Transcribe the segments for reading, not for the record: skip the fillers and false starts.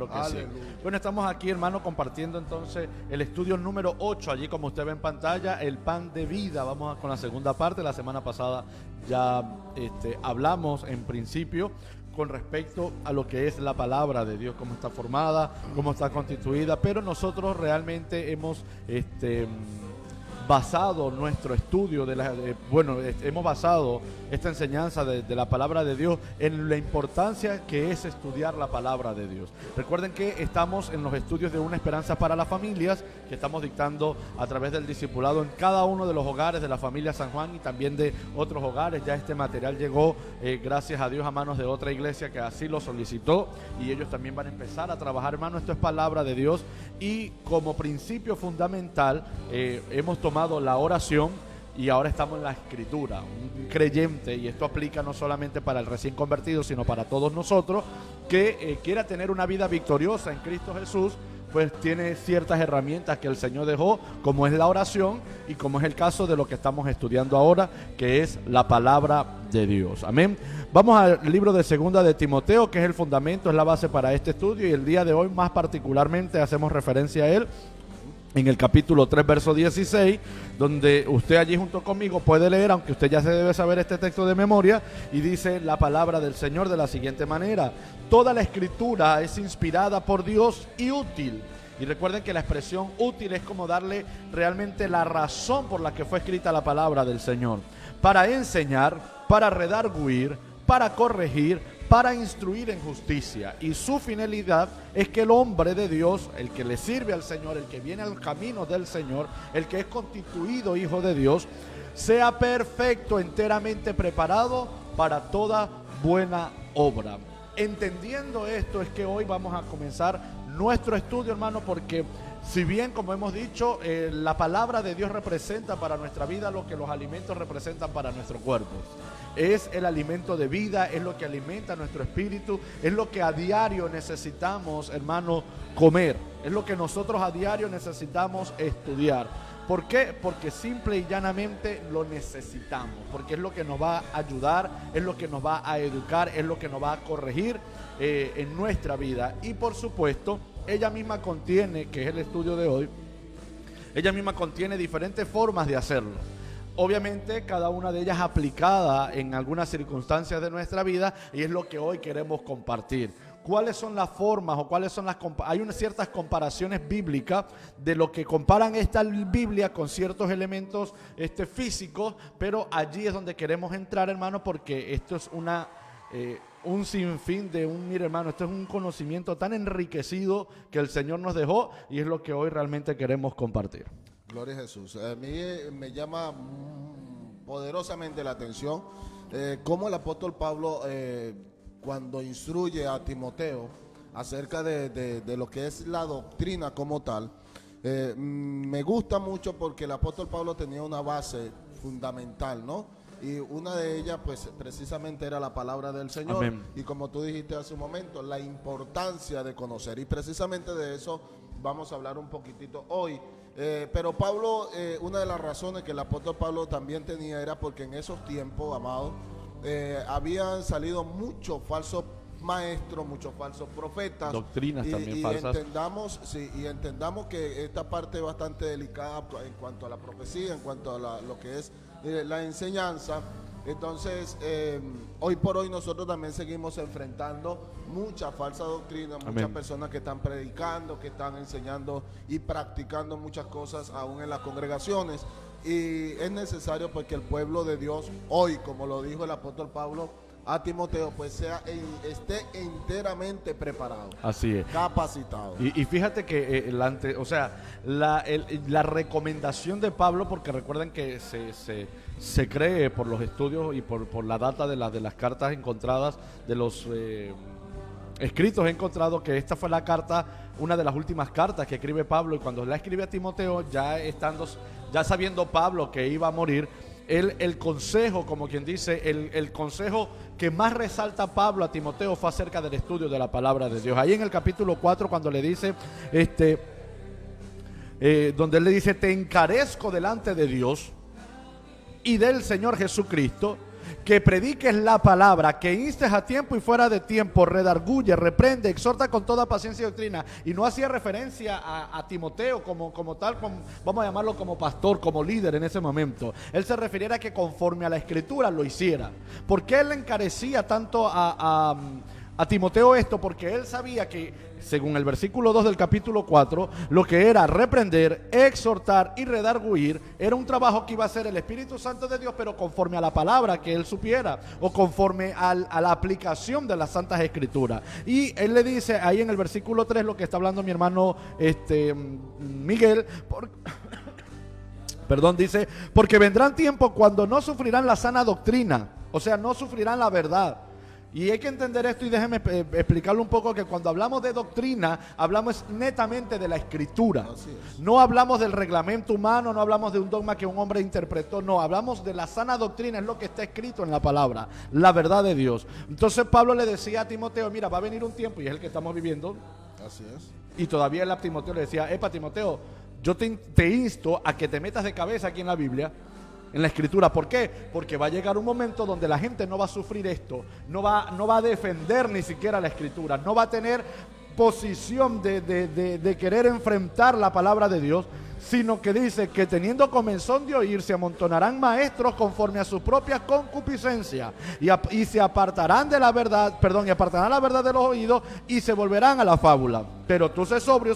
claro que Aleluya. sí. Bueno, estamos aquí, hermano, compartiendo entonces el estudio número 8, allí como usted ve en pantalla, el pan de vida. Vamos con la segunda parte. La semana pasada ya hablamos en principio con respecto a lo que es la palabra de Dios, cómo está formada, cómo está constituida, pero nosotros realmente hemos basado nuestro estudio hemos basado esta enseñanza de la palabra de Dios en la importancia que es estudiar la palabra de Dios. Recuerden que estamos en los estudios de Una Esperanza para las Familias, que estamos dictando a través del discipulado en cada uno de los hogares de la familia San Juan y también de otros hogares. Ya este material llegó, gracias a Dios, a manos de otra iglesia que así lo solicitó, y ellos también van a empezar a trabajar, hermano. Esto es palabra de Dios, y como principio fundamental hemos tomado la oración, y ahora estamos en la escritura. Un creyente, y esto aplica no solamente para el recién convertido, sino para todos nosotros, que quiera tener una vida victoriosa en Cristo Jesús, pues tiene ciertas herramientas que el Señor dejó, como es la oración y como es el caso de lo que estamos estudiando ahora, que es la palabra de Dios. Amén. Vamos al libro de Segunda de Timoteo, que es el fundamento, es la base para este estudio, y el día de hoy más particularmente hacemos referencia a él en el capítulo 3, verso 16, donde usted allí junto conmigo puede leer, aunque usted ya se debe saber este texto de memoria, y dice la palabra del Señor de la siguiente manera: toda la escritura es inspirada por Dios y útil. Y recuerden que la expresión útil es como darle realmente la razón por la que fue escrita la palabra del Señor: para enseñar, para redarguir, para corregir, para instruir en justicia. Y su finalidad es que el hombre de Dios, el que le sirve al Señor, el que viene al camino del Señor, el que es constituido hijo de Dios, sea perfecto, enteramente preparado para toda buena obra. Entendiendo esto es que hoy vamos a comenzar nuestro estudio, hermano, porque si bien, como hemos dicho, la palabra de Dios representa para nuestra vida lo que los alimentos representan para nuestro cuerpo. Es el alimento de vida, es lo que alimenta nuestro espíritu, es lo que a diario necesitamos, hermano, comer. Es lo que nosotros a diario necesitamos estudiar. ¿Por qué? Porque simple y llanamente lo necesitamos, porque es lo que nos va a ayudar, es lo que nos va a educar, es lo que nos va a corregir en nuestra vida. Y por supuesto, ella misma contiene, que es el estudio de hoy, ella misma contiene diferentes formas de hacerlo. Obviamente cada una de ellas aplicada en algunas circunstancias de nuestra vida, y es lo que hoy queremos compartir. ¿Cuáles son las formas o cuáles son hay unas ciertas comparaciones bíblicas de lo que comparan esta Biblia con ciertos elementos físicos, pero allí es donde queremos entrar, hermano, porque esto es un sinfín mire, hermano, esto es un conocimiento tan enriquecido que el Señor nos dejó, y es lo que hoy realmente queremos compartir. Gloria a Jesús. A mí me llama poderosamente la atención cómo el apóstol Pablo, cuando instruye a Timoteo acerca de lo que es la doctrina como tal, me gusta mucho porque el apóstol Pablo tenía una base fundamental, ¿no? Y una de ellas, pues, precisamente era la palabra del Señor. Amén. Y como tú dijiste hace un momento, la importancia de conocer. Y precisamente de eso vamos a hablar un poquitito hoy. Pero Pablo, una de las razones que el apóstol Pablo también tenía era porque en esos tiempos, amados, habían salido muchos falsos maestros, muchos falsos profetas, doctrinas también falsas. Entendamos que esta parte es bastante delicada en cuanto a la profecía, en cuanto a lo que es la enseñanza. Entonces, hoy por hoy nosotros también seguimos enfrentando mucha falsa doctrina, muchas personas que están predicando, que están enseñando y practicando muchas cosas aún en las congregaciones. Y es necesario pues que el pueblo de Dios hoy, como lo dijo el apóstol Pablo a Timoteo, pues esté enteramente preparado. Así es. Capacitado. Y fíjate que la recomendación de Pablo, porque recuerden que se cree por los estudios y por la data de las cartas encontradas, de los escritos encontrados, que esta fue la carta, una de las últimas cartas que escribe Pablo, y cuando la escribe a Timoteo, ya sabiendo Pablo que iba a morir, el consejo, como quien dice, el consejo que más resalta Pablo a Timoteo fue acerca del estudio de la palabra de Dios. Ahí en el capítulo 4, cuando le dice, donde él le dice: te encarezco delante de Dios y del Señor Jesucristo, que prediques la palabra, que instes a tiempo y fuera de tiempo, redarguye, reprende, exhorta con toda paciencia y doctrina. Y no hacía referencia a Timoteo como tal, vamos a llamarlo como pastor, como líder en ese momento. Él se refiriera a que conforme a la escritura lo hiciera. ¿Por qué él le encarecía tanto a Timoteo esto? Porque él sabía que, según el versículo 2 del capítulo 4, lo que era reprender, exhortar y redarguir era un trabajo que iba a hacer el Espíritu Santo de Dios, pero conforme a la palabra que él supiera, o conforme a la aplicación de las Santas Escrituras. Y él le dice ahí en el versículo 3, lo que está hablando mi hermano Miguel, perdón, dice, porque vendrán tiempos cuando no sufrirán la sana doctrina, o sea, no sufrirán la verdad. Y hay que entender esto, y déjenme explicarlo un poco, que cuando hablamos de doctrina, hablamos netamente de la escritura. No hablamos del reglamento humano, no hablamos de un dogma que un hombre interpretó, no, hablamos de la sana doctrina, es lo que está escrito en la palabra, la verdad de Dios. Entonces Pablo le decía a Timoteo, mira, va a venir un tiempo, y es el que estamos viviendo. Así es. Y todavía él a Timoteo le decía, epa Timoteo, yo te insto a que te metas de cabeza aquí en la Biblia, en la escritura. ¿Por qué? Porque va a llegar un momento donde la gente no va a sufrir esto, no va a defender ni siquiera la escritura, no va a tener posición de querer enfrentar la palabra de Dios, sino que dice que teniendo comezón de oír, se amontonarán maestros conforme a su propia concupiscencia y se apartarán de la verdad, y apartarán la verdad de los oídos y se volverán a la fábula. Pero tú sé sobrio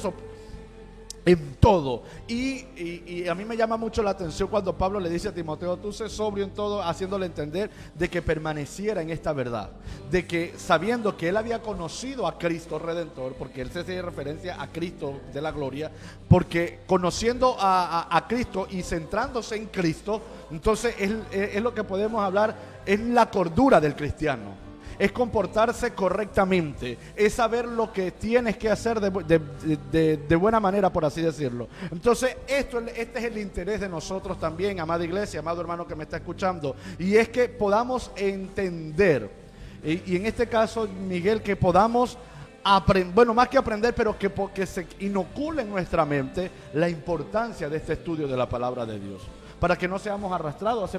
en todo. Y a mí me llama mucho la atención cuando Pablo le dice a Timoteo, tú sé sobrio en todo, haciéndole entender de que permaneciera en esta verdad, de que sabiendo que él había conocido a Cristo Redentor, porque él se hace referencia a Cristo de la gloria, porque conociendo a Cristo y centrándose en Cristo, entonces es lo que podemos hablar, es la cordura del cristiano. Es comportarse correctamente, es saber lo que tienes que hacer de buena manera, por así decirlo. Entonces, este es el interés de nosotros también, amada iglesia, amado hermano que me está escuchando, y es que podamos entender, y en este caso, Miguel, que podamos aprender, bueno, más que aprender, pero que se inocule en nuestra mente la importancia de este estudio de la palabra de Dios, para que no seamos arrastrados.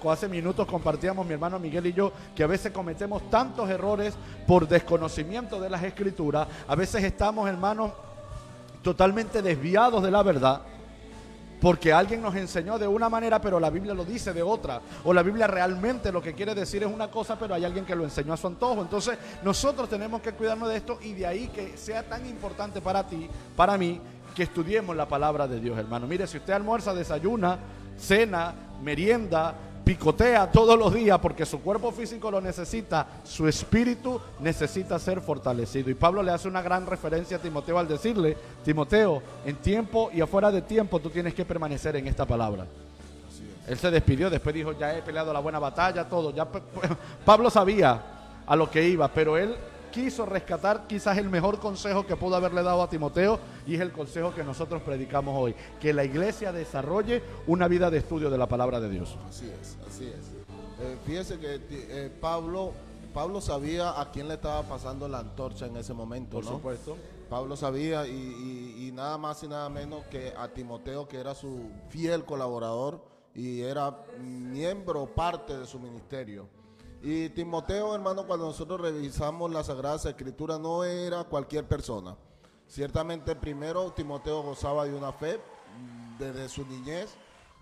Hace minutos compartíamos mi hermano Miguel y yo que a veces cometemos tantos errores por desconocimiento de las escrituras. A veces estamos, hermanos, totalmente desviados de la verdad, porque alguien nos enseñó de una manera, pero la Biblia lo dice de otra, o la Biblia realmente lo que quiere decir es una cosa, pero hay alguien que lo enseñó a su antojo. Entonces nosotros tenemos que cuidarnos de esto, y de ahí que sea tan importante para ti, para mí, que estudiemos la palabra de Dios, hermano. Mire, si usted almuerza, desayuna, cena, merienda, picotea todos los días, porque su cuerpo físico lo necesita, su espíritu necesita ser fortalecido. Y Pablo le hace una gran referencia a Timoteo al decirle, Timoteo, en tiempo y afuera de tiempo tú tienes que permanecer en esta palabra. Él se despidió, después dijo, ya he peleado la buena batalla, todo. Pablo sabía a lo que iba, pero él quiso rescatar quizás el mejor consejo que pudo haberle dado a Timoteo, y es el consejo que nosotros predicamos hoy, que la iglesia desarrolle una vida de estudio de la palabra de Dios. Así es. Fíjese que Pablo sabía a quién le estaba pasando la antorcha en ese momento, Por supuesto. Pablo sabía, y nada más y nada menos que a Timoteo, que era su fiel colaborador y era miembro, parte de su ministerio. Y Timoteo, hermano, cuando nosotros revisamos las Sagradas Escrituras, no era cualquier persona. Ciertamente, primero, Timoteo gozaba de una fe desde su niñez.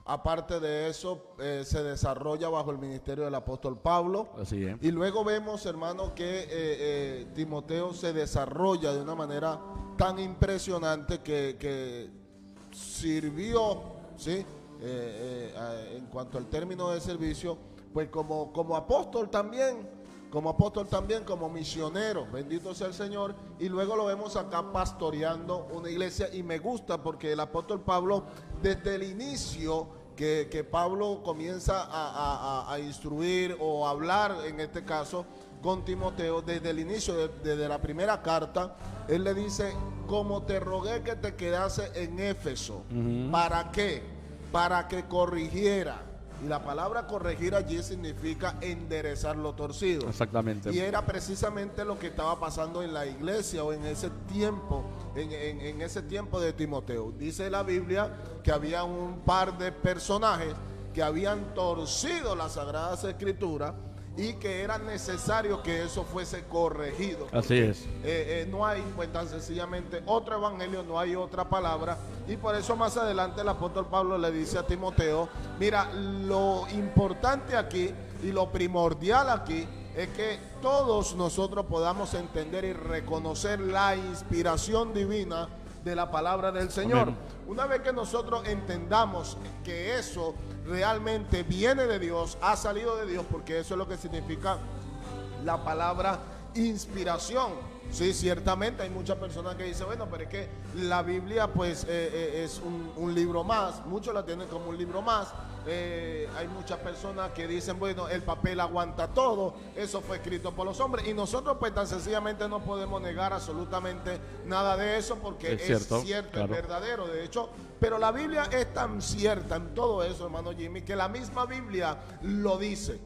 Aparte de eso, se desarrolla bajo el ministerio del apóstol Pablo. Así es. Y luego vemos, hermano, que Timoteo se desarrolla de una manera tan impresionante que sirvió, ¿sí? En cuanto al término de servicio, pues como apóstol también, como misionero, bendito sea el Señor. Y luego lo vemos acá pastoreando una iglesia, y me gusta porque el apóstol Pablo, desde el inicio que Pablo comienza a instruir o hablar, en este caso con Timoteo, desde el inicio, desde la primera carta, él le dice, como te rogué que te quedase en Éfeso. ¿Para qué? Para que corrigiera. Y la palabra corregir allí significa enderezar lo torcido. Exactamente. Y era precisamente lo que estaba pasando en la iglesia, o en ese tiempo, en ese tiempo de Timoteo. Dice la Biblia que había un par de personajes que habían torcido las Sagradas Escrituras y que era necesario que eso fuese corregido. Así es. No hay, pues tan sencillamente, otro evangelio, no hay otra palabra. Y por eso más adelante el apóstol Pablo le dice a Timoteo, mira, lo importante aquí y lo primordial aquí es que todos nosotros podamos entender y reconocer la inspiración divina de la palabra del Señor. Amén. Una vez que nosotros entendamos que eso realmente viene de Dios, ha salido de Dios, porque eso es lo que significa la palabra inspiración. Sí, ciertamente hay muchas personas que dicen, bueno, pero es que la Biblia pues es un libro más, muchos la tienen como un libro más. Hay muchas personas que dicen, bueno, el papel aguanta todo, eso fue escrito por los hombres, y nosotros pues tan sencillamente no podemos negar absolutamente nada de eso, porque es cierto, claro, es verdadero, de hecho. Pero la Biblia es tan cierta en todo eso, hermano Jimmy, que la misma Biblia lo dice.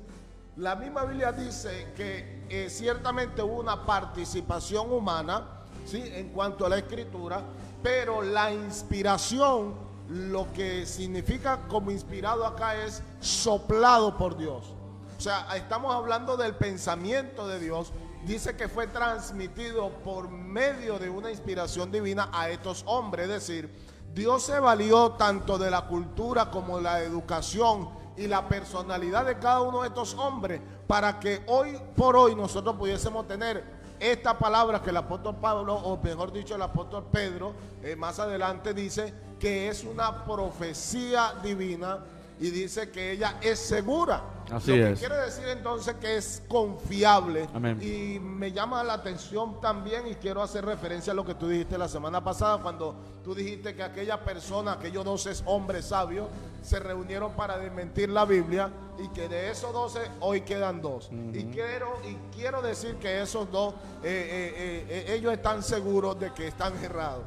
La misma Biblia dice que ciertamente hubo una participación humana, ¿sí?, en cuanto a la escritura, pero la inspiración, lo que significa como inspirado acá es soplado por Dios. O sea, estamos hablando del pensamiento de Dios. Dice que fue transmitido por medio de una inspiración divina a estos hombres. Es decir, Dios se valió tanto de la cultura como de la educación y la personalidad de cada uno de estos hombres para que hoy por hoy nosotros pudiésemos tener esta palabra que el apóstol Pablo, o mejor dicho el apóstol Pedro, más adelante dice que es una profecía divina y dice que ella es segura. Así Lo que es. quiere decir entonces que es confiable. Amén. Y me llama la atención también, y quiero hacer referencia a lo que tú dijiste la semana pasada, cuando tú dijiste que aquella persona, aquellos 12 hombres sabios, se reunieron para desmentir la Biblia, y que de esos 12 hoy quedan 2. Y quiero decir que esos 2, ellos están seguros de que están errados.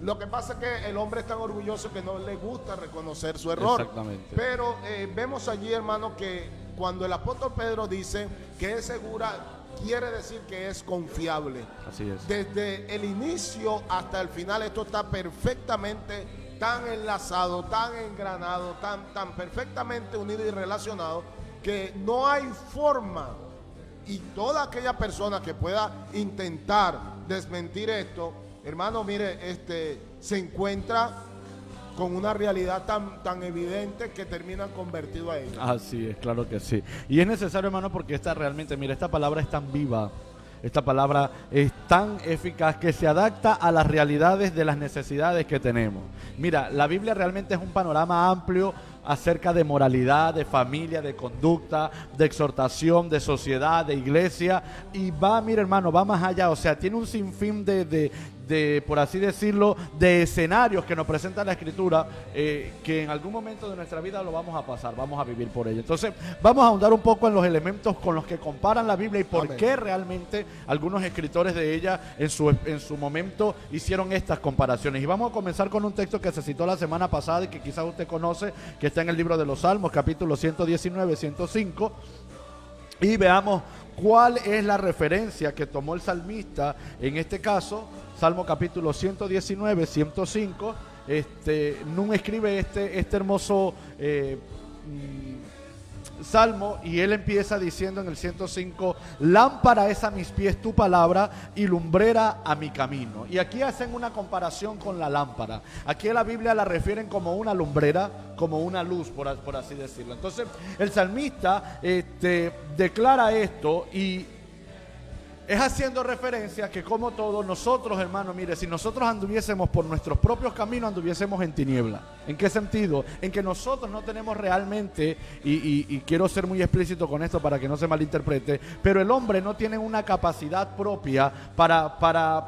Lo que pasa es que el hombre es tan orgulloso que no le gusta reconocer su error. Exactamente. Pero vemos allí, hermano, que cuando el apóstol Pedro dice que es segura, quiere decir que es confiable. Así es. Desde el inicio hasta el final, esto está perfectamente tan enlazado, tan engranado, tan perfectamente unido y relacionado, que no hay forma. Y toda aquella persona que pueda intentar desmentir esto, hermano, mire, se encuentra con una realidad tan evidente que terminan convertidos a ella. Así es, claro que sí. Y es necesario, hermano, porque esta realmente, mira, esta palabra es tan viva, esta palabra es tan eficaz que se adapta a las realidades de las necesidades que tenemos. Mira, la Biblia realmente es un panorama amplio acerca de moralidad, de familia, de conducta, de exhortación, de sociedad, de iglesia, y va, mira, hermano, va más allá. O sea, tiene un sinfín de por así decirlo, de escenarios que nos presenta la Escritura, que en algún momento de nuestra vida lo vamos a pasar, vamos a vivir por ello. Entonces, vamos a ahondar un poco en los elementos con los que comparan la Biblia y por Amén. qué realmente algunos escritores de ella en su momento hicieron estas comparaciones. Y vamos a comenzar con un texto que se citó la semana pasada y que quizás usted conoce, que está en el libro de los Salmos, capítulo 119, 105, y veamos cuál es la referencia que tomó el salmista en este caso. Salmo capítulo 119, 105, Nun escribe este hermoso salmo, y él empieza diciendo en el 105, lámpara es a mis pies tu palabra y lumbrera a mi camino. Y aquí hacen una comparación con la lámpara. Aquí en la Biblia la refieren como una lumbrera, como una luz, por así decirlo. Entonces el salmista declara esto, y es haciendo referencia que, como todos nosotros, hermano, mire, si nosotros anduviésemos por nuestros propios caminos, anduviésemos en tiniebla. ¿En qué sentido? En que nosotros no tenemos realmente, y quiero ser muy explícito con esto para que no se malinterprete, pero el hombre no tiene una capacidad propia para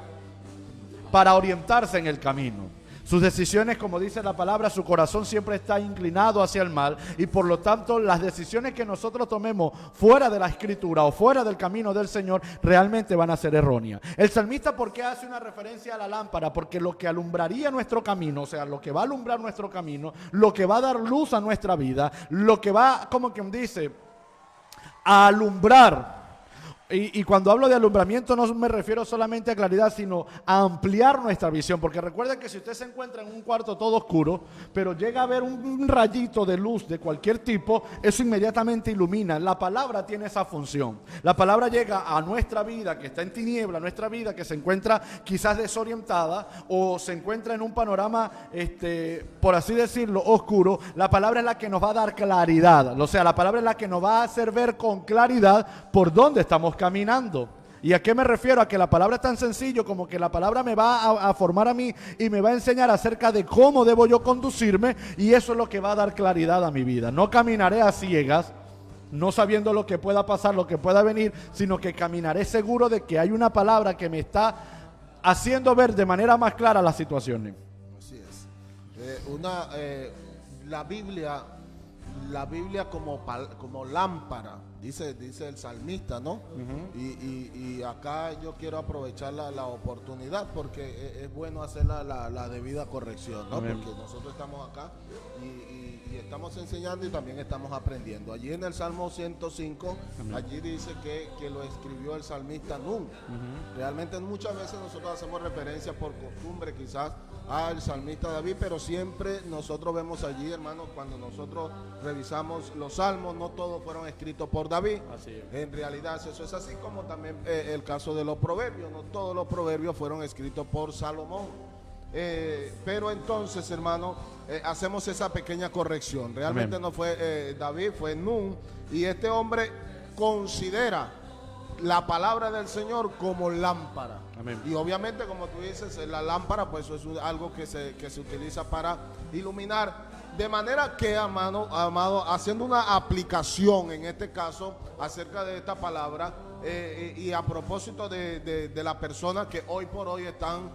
orientarse en el camino. Sus decisiones, como dice la palabra, su corazón siempre está inclinado hacia el mal, y por lo tanto las decisiones que nosotros tomemos fuera de la Escritura o fuera del camino del Señor realmente van a ser erróneas. El salmista, ¿por qué hace una referencia a la lámpara? Porque lo que alumbraría nuestro camino, o sea, lo que va a alumbrar nuestro camino, lo que va a dar luz a nuestra vida, lo que va, como quien dice, a alumbrar Y cuando hablo de alumbramiento no me refiero solamente a claridad, sino a ampliar nuestra visión. Porque recuerden que si usted se encuentra en un cuarto todo oscuro, pero llega a ver un rayito de luz de cualquier tipo, eso inmediatamente ilumina. La palabra tiene esa función. La palabra llega a nuestra vida que está en tiniebla, nuestra vida que se encuentra quizás desorientada o se encuentra en un panorama, por así decirlo, oscuro. La palabra es la que nos va a dar claridad. O sea, la palabra es la que nos va a hacer ver con claridad por dónde estamos caminando. ¿Y a qué me refiero? A que la palabra es tan sencillo como que la palabra me va a formar a mí y me va a enseñar acerca de cómo debo yo conducirme, y eso es lo que va a dar claridad a mi vida. No caminaré a ciegas, no sabiendo lo que pueda pasar, lo que pueda venir, sino que caminaré seguro de que hay una palabra que me está haciendo ver de manera más clara las situaciones. Así es. La Biblia como lámpara, dice el salmista, ¿no? Y acá yo quiero aprovechar la oportunidad porque es bueno hacer la debida corrección, ¿no? Amén. Porque nosotros estamos acá y estamos enseñando y también estamos aprendiendo. Allí en el Salmo 105, Amén. allí dice que lo escribió el salmista Nun. Realmente muchas veces nosotros hacemos referencia por costumbre quizás al salmista David, pero siempre nosotros vemos allí, hermanos, cuando nosotros revisamos los salmos, no todos fueron escritos por David. Así es. En realidad eso es así, como también el caso de los proverbios, no todos los proverbios fueron escritos por Salomón. Pero entonces, hermano, hacemos esa pequeña corrección. Realmente Amén. no fue David, fue Nun, y este hombre considera la palabra del Señor como lámpara. Amén. Y obviamente, como tú dices, la lámpara, pues eso es algo que se utiliza para iluminar. De manera que, amado, haciendo una aplicación en este caso acerca de esta palabra, y a propósito de la persona que hoy por hoy están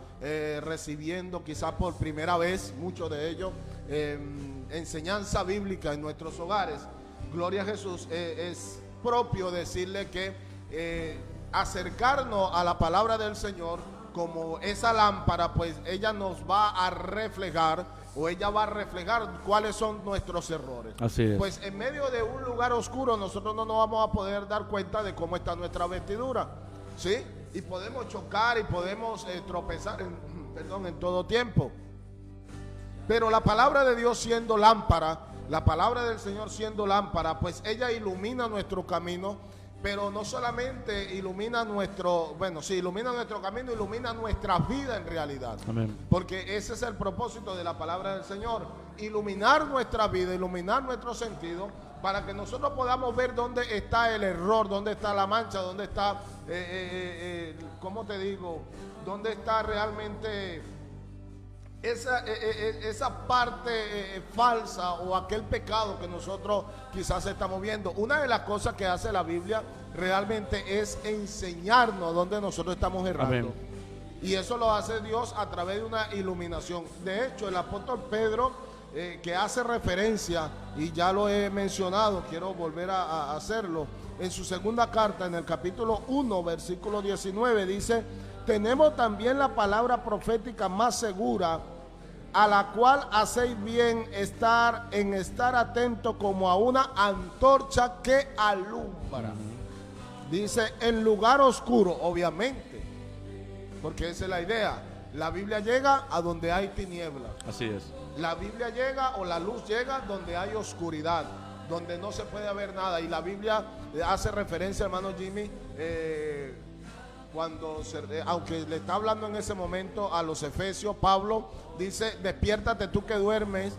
recibiendo quizás por primera vez, muchos de ellos, enseñanza bíblica en nuestros hogares, gloria a Jesús, es propio decirle que acercarnos a la palabra del Señor como esa lámpara, pues ella nos va a reflejar, o ella va a reflejar cuáles son nuestros errores. Así es. Pues en medio de un lugar oscuro nosotros no nos vamos a poder dar cuenta de cómo está nuestra vestidura, ¿sí? Y podemos chocar y podemos tropezar en todo tiempo. Pero la palabra de Dios siendo lámpara, la palabra del Señor siendo lámpara, pues ella ilumina nuestro camino. Pero no solamente ilumina ilumina nuestro camino, ilumina nuestra vida en realidad. Amén. Porque ese es el propósito de la palabra del Señor, iluminar nuestra vida, iluminar nuestro sentido, para que nosotros podamos ver dónde está el error, dónde está la mancha, dónde está, ¿cómo te digo? Dónde está realmente esa parte falsa, o aquel pecado que nosotros quizás estamos viendo. Una de las cosas que hace la Biblia realmente es enseñarnos dónde nosotros estamos errando. Amén. Y eso lo hace Dios a través de una iluminación. De hecho, el apóstol Pedro, que hace referencia, y ya lo he mencionado, quiero volver a hacerlo, en su segunda carta, en el capítulo 1, versículo 19, dice: tenemos también la palabra profética más segura, a la cual hacéis bien estar atento como a una antorcha que alumbra. Dice, en lugar oscuro, obviamente, porque esa es la idea. La Biblia llega a donde hay tinieblas. Así es. La Biblia llega, o la luz llega donde hay oscuridad, donde no se puede ver nada. Y la Biblia hace referencia, hermano Jimmy, aunque le está hablando en ese momento a los efesios, Pablo dice: despiértate tú que duermes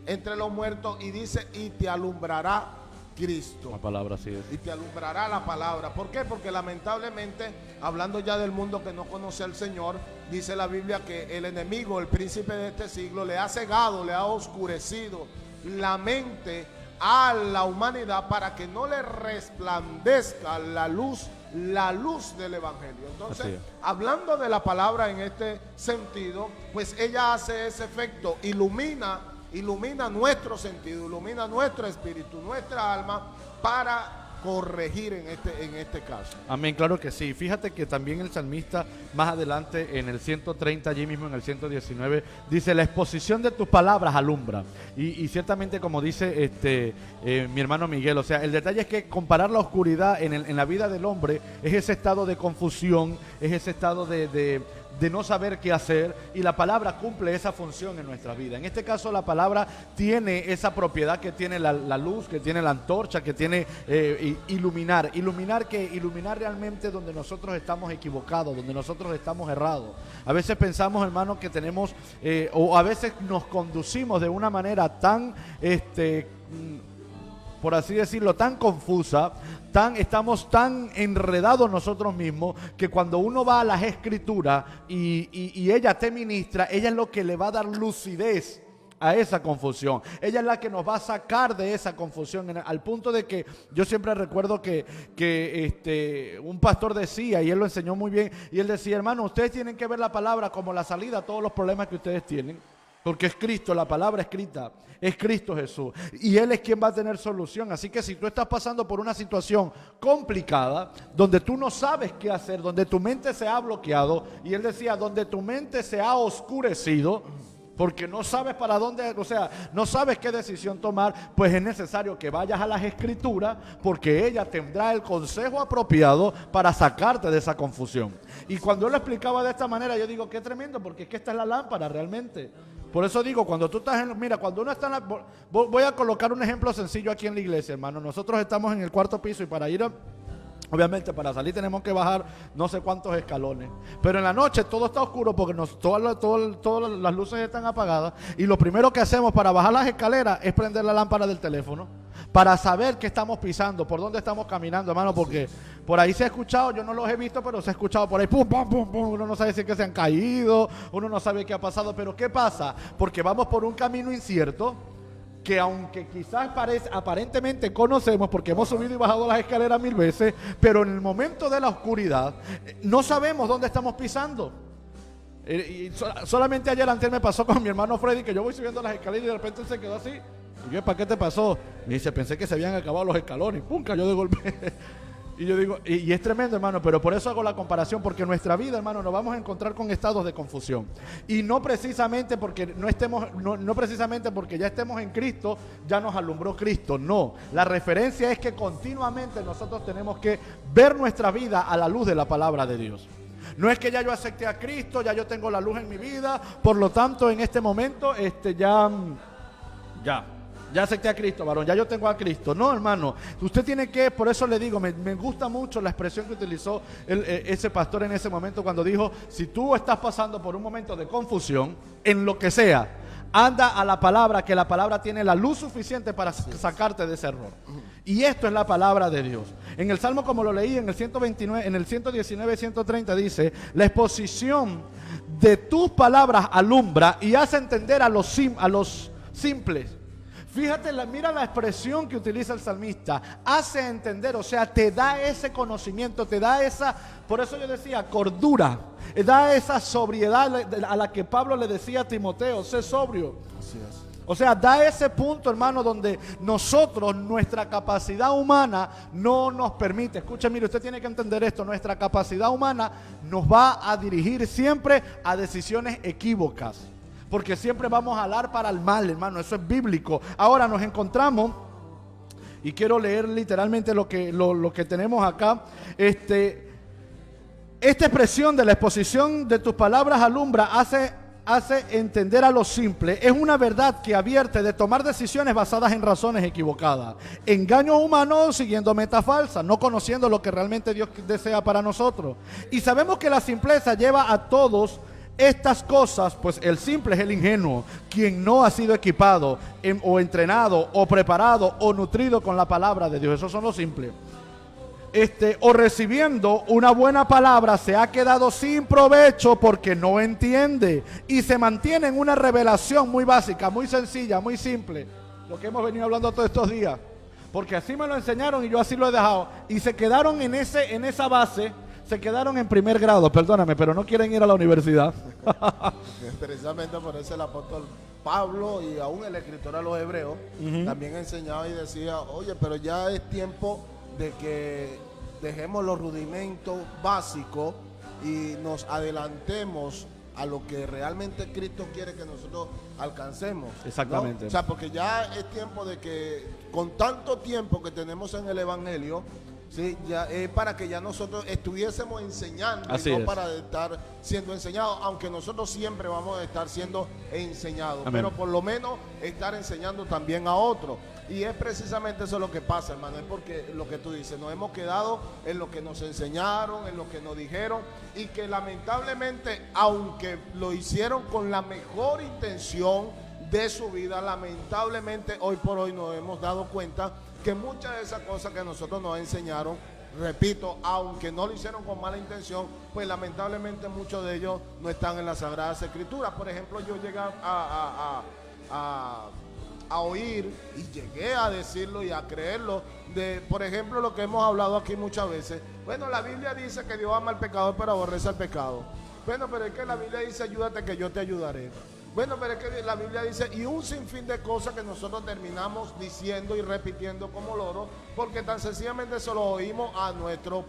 entre los muertos, y dice: y te alumbrará Cristo. La palabra, así es. Y te alumbrará la palabra. ¿Por qué? Porque lamentablemente, hablando ya del mundo que no conoce al Señor, dice la Biblia que el enemigo, el príncipe de este siglo, le ha cegado, le ha oscurecido la mente a la humanidad para que no le resplandezca la luz del evangelio. Entonces, hablando de la palabra en este sentido, pues ella hace ese efecto, ilumina nuestro sentido, ilumina nuestro espíritu, nuestra alma, para corregir en este caso. Amén, claro que sí. Fíjate que también el salmista más adelante en el 130, allí mismo en el 119, dice: la exposición de tus palabras alumbra. Y ciertamente, como dice mi hermano Miguel, o sea, el detalle es que comparar la oscuridad en la vida del hombre es ese estado de confusión, es ese estado de no saber qué hacer, y la palabra cumple esa función en nuestra vida. En este caso, la palabra tiene esa propiedad que tiene la luz, que tiene la antorcha, que tiene iluminar realmente donde nosotros estamos equivocados, donde nosotros estamos errados. A veces pensamos, hermanos, que tenemos o a veces nos conducimos de una manera tan por así decirlo, tan confusa, estamos tan enredados nosotros mismos, que cuando uno va a las escrituras y ella te ministra, ella es lo que le va a dar lucidez a esa confusión. Ella es la que nos va a sacar de esa confusión, al punto de que yo siempre recuerdo que un pastor decía, y él lo enseñó muy bien, y él decía: hermano, ustedes tienen que ver la palabra como la salida a todos los problemas que ustedes tienen. Porque es Cristo, la palabra escrita, es Cristo Jesús. Y Él es quien va a tener solución. Así que si tú estás pasando por una situación complicada, donde tú no sabes qué hacer, donde tu mente se ha bloqueado, y Él decía, donde tu mente se ha oscurecido, porque no sabes para dónde, o sea, no sabes qué decisión tomar, pues es necesario que vayas a las escrituras, porque ella tendrá el consejo apropiado para sacarte de esa confusión. Y cuando él lo explicaba de esta manera, yo digo, qué tremendo, porque es que esta es la lámpara realmente. Por eso digo, cuando tú estás mira, cuando uno está voy a colocar un ejemplo sencillo aquí en la iglesia, hermano. Nosotros estamos en el 4º piso, y para ir obviamente, para salir tenemos que bajar no sé cuántos escalones. Pero en la noche todo está oscuro, porque todas las luces están apagadas. Y lo primero que hacemos para bajar las escaleras es prender la lámpara del teléfono, para saber qué estamos pisando, por dónde estamos caminando, hermano. Porque por ahí se ha escuchado, yo no los he visto, pero se ha escuchado por ahí, pum, pum, pum, pum. Uno no sabe si es que se han caído, uno no sabe qué ha pasado. Pero ¿qué pasa? Porque vamos por un camino incierto, que aunque quizás aparentemente conocemos, porque hemos subido y bajado las escaleras 1000 veces, pero en el momento de la oscuridad no sabemos dónde estamos pisando. Solamente ayer antes me pasó con mi hermano Freddy, que yo voy subiendo las escaleras y de repente él se quedó así. Y yo, ¿para qué te pasó? Me dice, pensé que se habían acabado los escalones. ¡Pum! Cayó de golpe. Y yo digo, y es tremendo, hermano, pero por eso hago la comparación, porque en nuestra vida, hermano, nos vamos a encontrar con estados de confusión. Y no precisamente porque no precisamente porque ya estemos en Cristo, ya nos alumbró Cristo. No, la referencia es que continuamente nosotros tenemos que ver nuestra vida a la luz de la palabra de Dios. No es que ya yo acepté a Cristo, ya yo tengo la luz en mi vida, por lo tanto en este momento ya acepté a Cristo, varón, ya yo tengo a Cristo. No, hermano, usted tiene que, por eso le digo, me gusta mucho la expresión que utilizó ese pastor en ese momento, cuando dijo: si tú estás pasando por un momento de confusión, en lo que sea, anda a la palabra, que la palabra tiene la luz suficiente para sacarte de ese error. Y esto es la palabra de Dios. En el Salmo, como lo leí, en el 129, en el 119, 130 dice: la exposición de tus palabras alumbra y hace entender a los simples. Fíjate, mira la expresión que utiliza el salmista: hace entender, o sea, te da ese conocimiento, te da esa, por eso yo decía, cordura, da esa sobriedad a la que Pablo le decía a Timoteo: sé sobrio. Así es. O sea, da ese punto, hermano, donde nosotros, nuestra capacidad humana no nos permite. Escuche, mire, usted tiene que entender esto: nuestra capacidad humana nos va a dirigir siempre a decisiones equívocas, porque siempre vamos a hablar para el mal, hermano. Eso es bíblico. Ahora nos encontramos, y quiero leer literalmente lo que tenemos acá. Esta expresión de la exposición de tus palabras alumbra, hace entender a los simples. Es una verdad que advierte de tomar decisiones basadas en razones equivocadas, engaños humanos, siguiendo metas falsas, no conociendo lo que realmente Dios desea para nosotros. Y sabemos que la simpleza lleva a todos estas cosas, pues el simple es el ingenuo, quien no ha sido equipado o entrenado o preparado o nutrido con la palabra de Dios. Esos son los simples. O recibiendo una buena palabra se ha quedado sin provecho porque no entiende y se mantiene en una revelación muy básica, muy sencilla, muy simple, lo que hemos venido hablando todos estos días, porque así me lo enseñaron y yo así lo he dejado, y se quedaron en esa base. Se quedaron en primer grado, perdóname, pero no quieren ir a la universidad. Precisamente por eso el apóstol Pablo, y aún el escritor a los hebreos, también enseñaba y decía: oye, pero ya es tiempo de que dejemos los rudimentos básicos y nos adelantemos a lo que realmente Cristo quiere que nosotros alcancemos, ¿no? Exactamente. O sea, porque ya es tiempo de que, con tanto tiempo que tenemos en el Evangelio, sí, ya es para que ya nosotros estuviésemos enseñando, así y no es, para estar siendo enseñados, aunque nosotros siempre vamos a estar siendo enseñados. Amén. Pero por lo menos estar enseñando también a otros. Y es precisamente eso lo que pasa, hermano, es porque lo que tú dices, nos hemos quedado en lo que nos enseñaron, en lo que nos dijeron, y que lamentablemente, aunque lo hicieron con la mejor intención de su vida, lamentablemente hoy por hoy nos hemos dado cuenta que muchas de esas cosas que nosotros nos enseñaron, repito, aunque no lo hicieron con mala intención, pues lamentablemente muchos de ellos no están en las Sagradas Escrituras. Por ejemplo, yo llegué a oír y llegué a decirlo y a creerlo de, por ejemplo, lo que hemos hablado aquí muchas veces. Bueno, la Biblia dice que Dios ama al pecador pero aborrece al pecado. Bueno, pero es que la Biblia dice ayúdate que yo te ayudaré. Bueno, pero es que la Biblia dice, y un sinfín de cosas que nosotros terminamos diciendo y repitiendo como loros, porque tan sencillamente se lo oímos a nuestros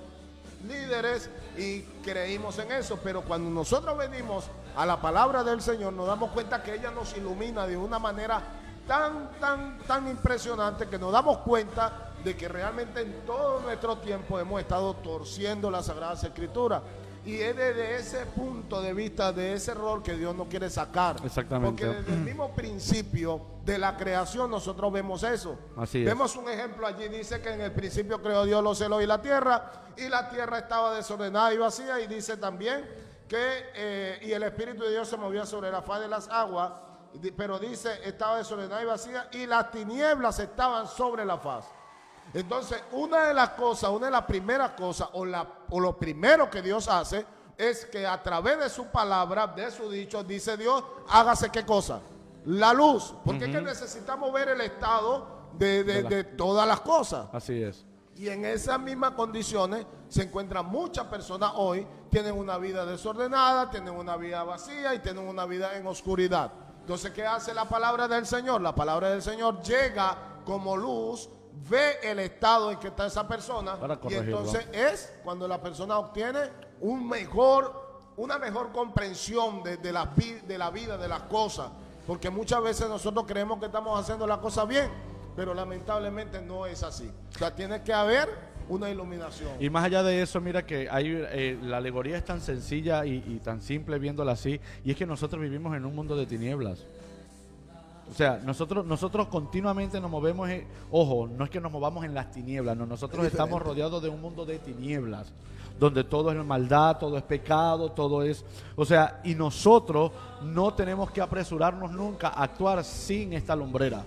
líderes y creímos en eso. Pero cuando nosotros venimos a la palabra del Señor, nos damos cuenta que ella nos ilumina de una manera tan impresionante, que nos damos cuenta de que realmente en todo nuestro tiempo hemos estado torciendo las Sagradas Escrituras. Y es desde ese punto de vista, de ese error, que Dios no quiere sacar. Exactamente. Porque desde el mismo principio de la creación nosotros vemos eso. Así es. Vemos un ejemplo allí, dice que en el principio creó Dios los cielos y la tierra estaba desordenada y vacía, y dice también que y el Espíritu de Dios se movía sobre la faz de las aguas, pero dice estaba desordenada y vacía, y las tinieblas estaban sobre la faz. Entonces, una de las primeras cosas, o lo primero que Dios hace, es que a través de su palabra, de su dicho, dice Dios, hágase ¿qué cosa? La luz. Porque es que necesitamos ver el estado de todas las cosas. Así es. Y en esas mismas condiciones se encuentran muchas personas hoy, tienen una vida desordenada, tienen una vida vacía y tienen una vida en oscuridad. Entonces, ¿qué hace la palabra del Señor? La palabra del Señor llega como luz, ve el estado en que está esa persona, y entonces es cuando la persona obtiene una mejor comprensión de la vida, de las cosas. Porque muchas veces nosotros creemos que estamos haciendo las cosas bien, pero lamentablemente no es así. O sea, tiene que haber una iluminación. Y más allá de eso, mira que hay la alegoría es tan sencilla y tan simple viéndola así, y es que nosotros vivimos en un mundo de tinieblas. O sea, nosotros continuamente nos movemos, ojo, no es que nos movamos en las tinieblas, no, nosotros estamos rodeados de un mundo de tinieblas, donde todo es maldad, todo es pecado, todo es, o sea, y nosotros no tenemos que apresurarnos nunca a actuar sin esta lumbrera.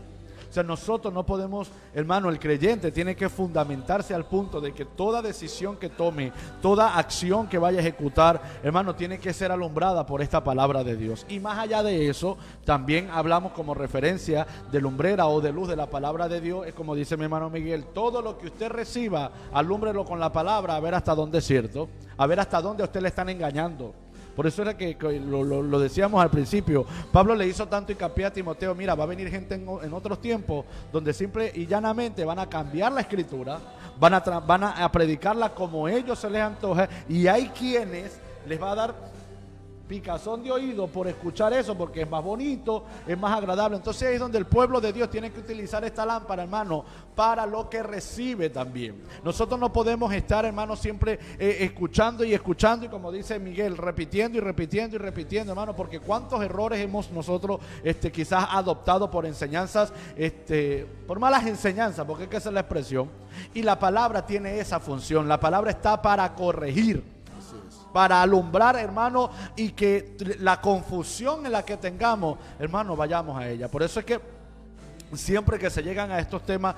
O sea, nosotros no podemos, hermano, el creyente tiene que fundamentarse al punto de que toda decisión que tome, toda acción que vaya a ejecutar, hermano, tiene que ser alumbrada por esta palabra de Dios. Y más allá de eso, también hablamos como referencia de lumbrera o de luz de la palabra de Dios. Es como dice mi hermano Miguel, todo lo que usted reciba, alúmbrelo con la palabra, a ver hasta dónde es cierto, a ver hasta dónde a usted le están engañando. Por eso era que lo decíamos al principio. Pablo le hizo tanto hincapié a Timoteo, mira, va a venir gente en otros tiempos donde simple y llanamente van a cambiar la escritura, van a predicarla como ellos se les antoja, y hay quienes les va a dar picazón de oído por escuchar eso, porque es más bonito, es más agradable. Entonces ahí es donde el pueblo de Dios tiene que utilizar esta lámpara, hermano, para lo que recibe también. Nosotros no podemos estar, hermano, siempre escuchando y como dice Miguel, repitiendo, hermano, porque cuántos errores hemos nosotros quizás adoptado por enseñanzas, por malas enseñanzas, porque es que esa es la expresión. Y la palabra tiene esa función, la palabra está para corregir, para alumbrar, hermano, y que la confusión en la que tengamos, hermano, vayamos a ella. Por eso es que siempre que se llegan a estos temas,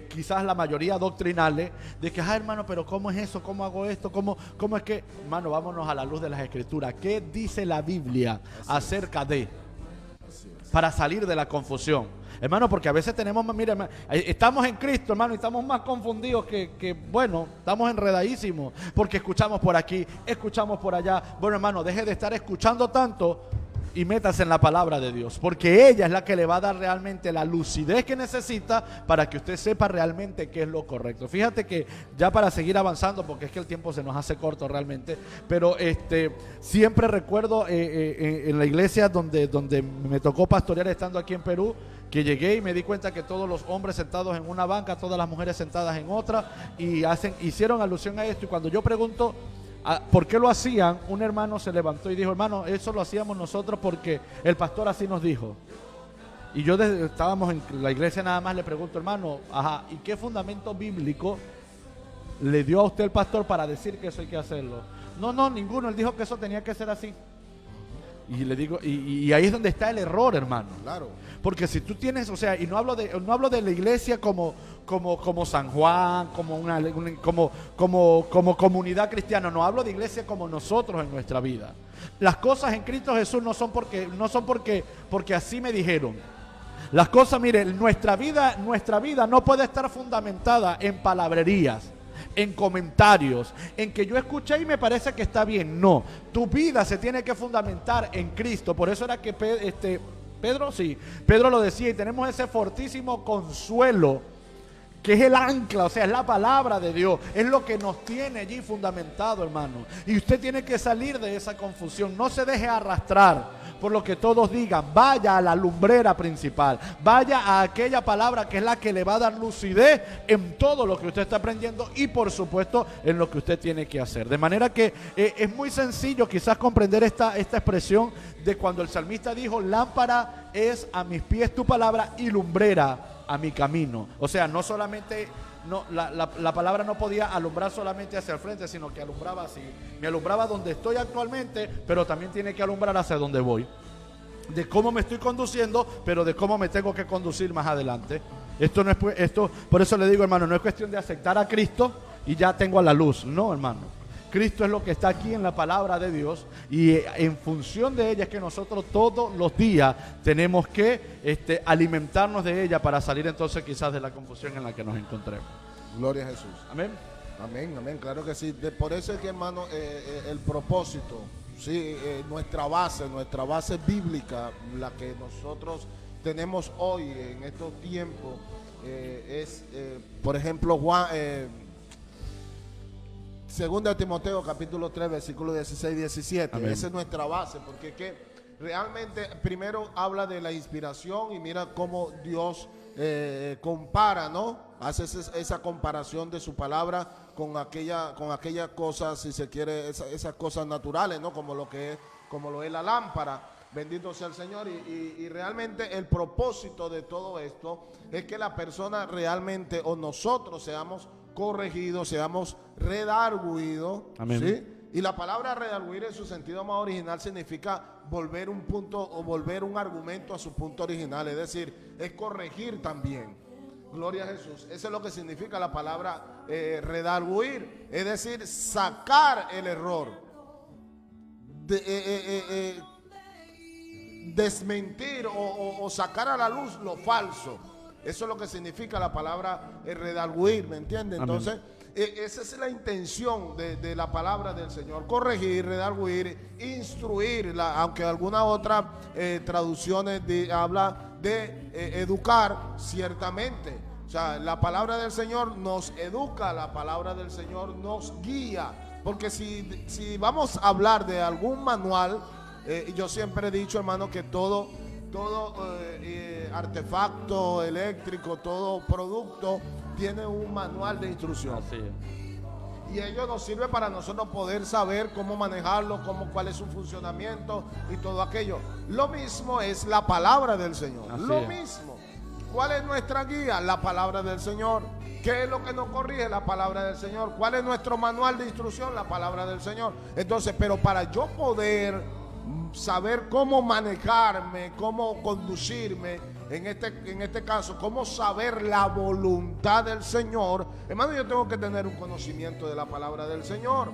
quizás la mayoría doctrinales, de que, hermano, pero ¿cómo es eso? ¿Cómo hago esto? ¿Cómo es que? Hermano, vámonos a la luz de las Escrituras. ¿Qué dice la Biblia acerca de? Para salir de la confusión. Hermano, porque a veces tenemos, mira, estamos en Cristo, hermano, y estamos más confundidos que bueno, estamos enredadísimos, porque escuchamos por aquí, escuchamos por allá. Bueno, hermano, deje de estar escuchando tanto y métase en la palabra de Dios, porque ella es la que le va a dar realmente la lucidez que necesita para que usted sepa realmente qué es lo correcto. Fíjate que ya para seguir avanzando, porque es que el tiempo se nos hace corto realmente, pero siempre recuerdo en la iglesia donde me tocó pastorear estando aquí en Perú, que llegué y me di cuenta que todos los hombres sentados en una banca, todas las mujeres sentadas en otra, y hicieron alusión a esto, y cuando yo pregunto ¿por qué lo hacían? Un hermano se levantó y dijo: hermano, eso lo hacíamos nosotros porque el pastor así nos dijo. Y yo estábamos en la iglesia, nada más le pregunto: hermano, ajá, ¿y qué fundamento bíblico le dio a usted el pastor para decir que eso hay que hacerlo? No, ninguno, él dijo que eso tenía que ser así. Y le digo, y ahí es donde está el error, hermano. Claro. Porque si tú tienes, o sea, y no hablo de la iglesia como San Juan, como comunidad cristiana, no hablo de iglesia como nosotros en nuestra vida. Las cosas en Cristo Jesús no son porque así me dijeron. Las cosas, mire, nuestra vida no puede estar fundamentada en palabrerías, en comentarios, en que yo escuché y me parece que está bien. No, tu vida se tiene que fundamentar en Cristo. Por eso era que Pedro lo decía, y tenemos ese fortísimo consuelo que es el ancla, o sea, es la palabra de Dios, es lo que nos tiene allí fundamentado, hermano. Y usted tiene que salir de esa confusión, no se deje arrastrar por lo que todos digan. Vaya a la lumbrera principal, vaya a aquella palabra que es la que le va a dar lucidez en todo lo que usted está aprendiendo y por supuesto en lo que usted tiene que hacer. De manera que es muy sencillo quizás comprender esta expresión de cuando el salmista dijo: lámpara es a mis pies tu palabra y lumbrera a mi camino. O sea, no solamente la palabra no podía alumbrar solamente hacia el frente, sino que alumbraba así. Me alumbraba donde estoy actualmente, pero también tiene que alumbrar hacia donde voy. De cómo me estoy conduciendo, pero de cómo me tengo que conducir más adelante. Por eso le digo, hermano, no es cuestión de aceptar a Cristo y ya tengo a la luz. No, hermano. Cristo es lo que está aquí en la palabra de Dios, y en función de ella es que nosotros todos los días tenemos que alimentarnos de ella para salir entonces quizás de la confusión en la que nos encontremos. Gloria a Jesús. Amén. Amén, claro que sí. Por eso es que, hermano, el propósito, sí, nuestra base bíblica, la que nosotros tenemos hoy en estos tiempos, es, por ejemplo, Juan... Segunda de Timoteo capítulo 3 versículos 16 y 17. Amén. Esa es nuestra base, porque realmente primero habla de la inspiración y mira cómo Dios compara, ¿no? Hace esa comparación de su palabra con aquellas cosas, si se quiere, esas cosas naturales, ¿no? Como lo es la lámpara. Bendito sea el Señor. Y realmente el propósito de todo esto es que la persona realmente, o nosotros, seamos corregidos, seamos redarguidos. Amén. ¿Sí? Y la palabra redarguir en su sentido más original significa volver un punto o volver un argumento a su punto original, es decir, es corregir también. Gloria a Jesús. Eso es lo que significa la palabra redarguir, es decir, sacar el error, desmentir o sacar a la luz lo falso. Eso es lo que significa la palabra redarguir, ¿me entiende? Entonces, esa es la intención de la palabra del Señor: corregir, redarguir, instruir, aunque algunas otras traducciones habla de educar, ciertamente. O sea, la palabra del Señor nos educa, la palabra del Señor nos guía. Porque si vamos a hablar de algún manual, yo siempre he dicho, hermano, que todo artefacto eléctrico, todo producto tiene un manual de instrucción. Así es. Y ello nos sirve para nosotros poder saber cómo manejarlo, cuál es su funcionamiento y todo aquello. Lo mismo es la palabra del Señor. Así lo mismo. ¿Cuál es nuestra guía? La palabra del Señor. ¿Qué es lo que nos corrige? La palabra del Señor. ¿Cuál es nuestro manual de instrucción? La palabra del Señor. Entonces, pero para yo poder saber cómo manejarme, cómo conducirme, en este caso, cómo saber la voluntad del Señor, hermano, yo tengo que tener un conocimiento de la palabra del Señor.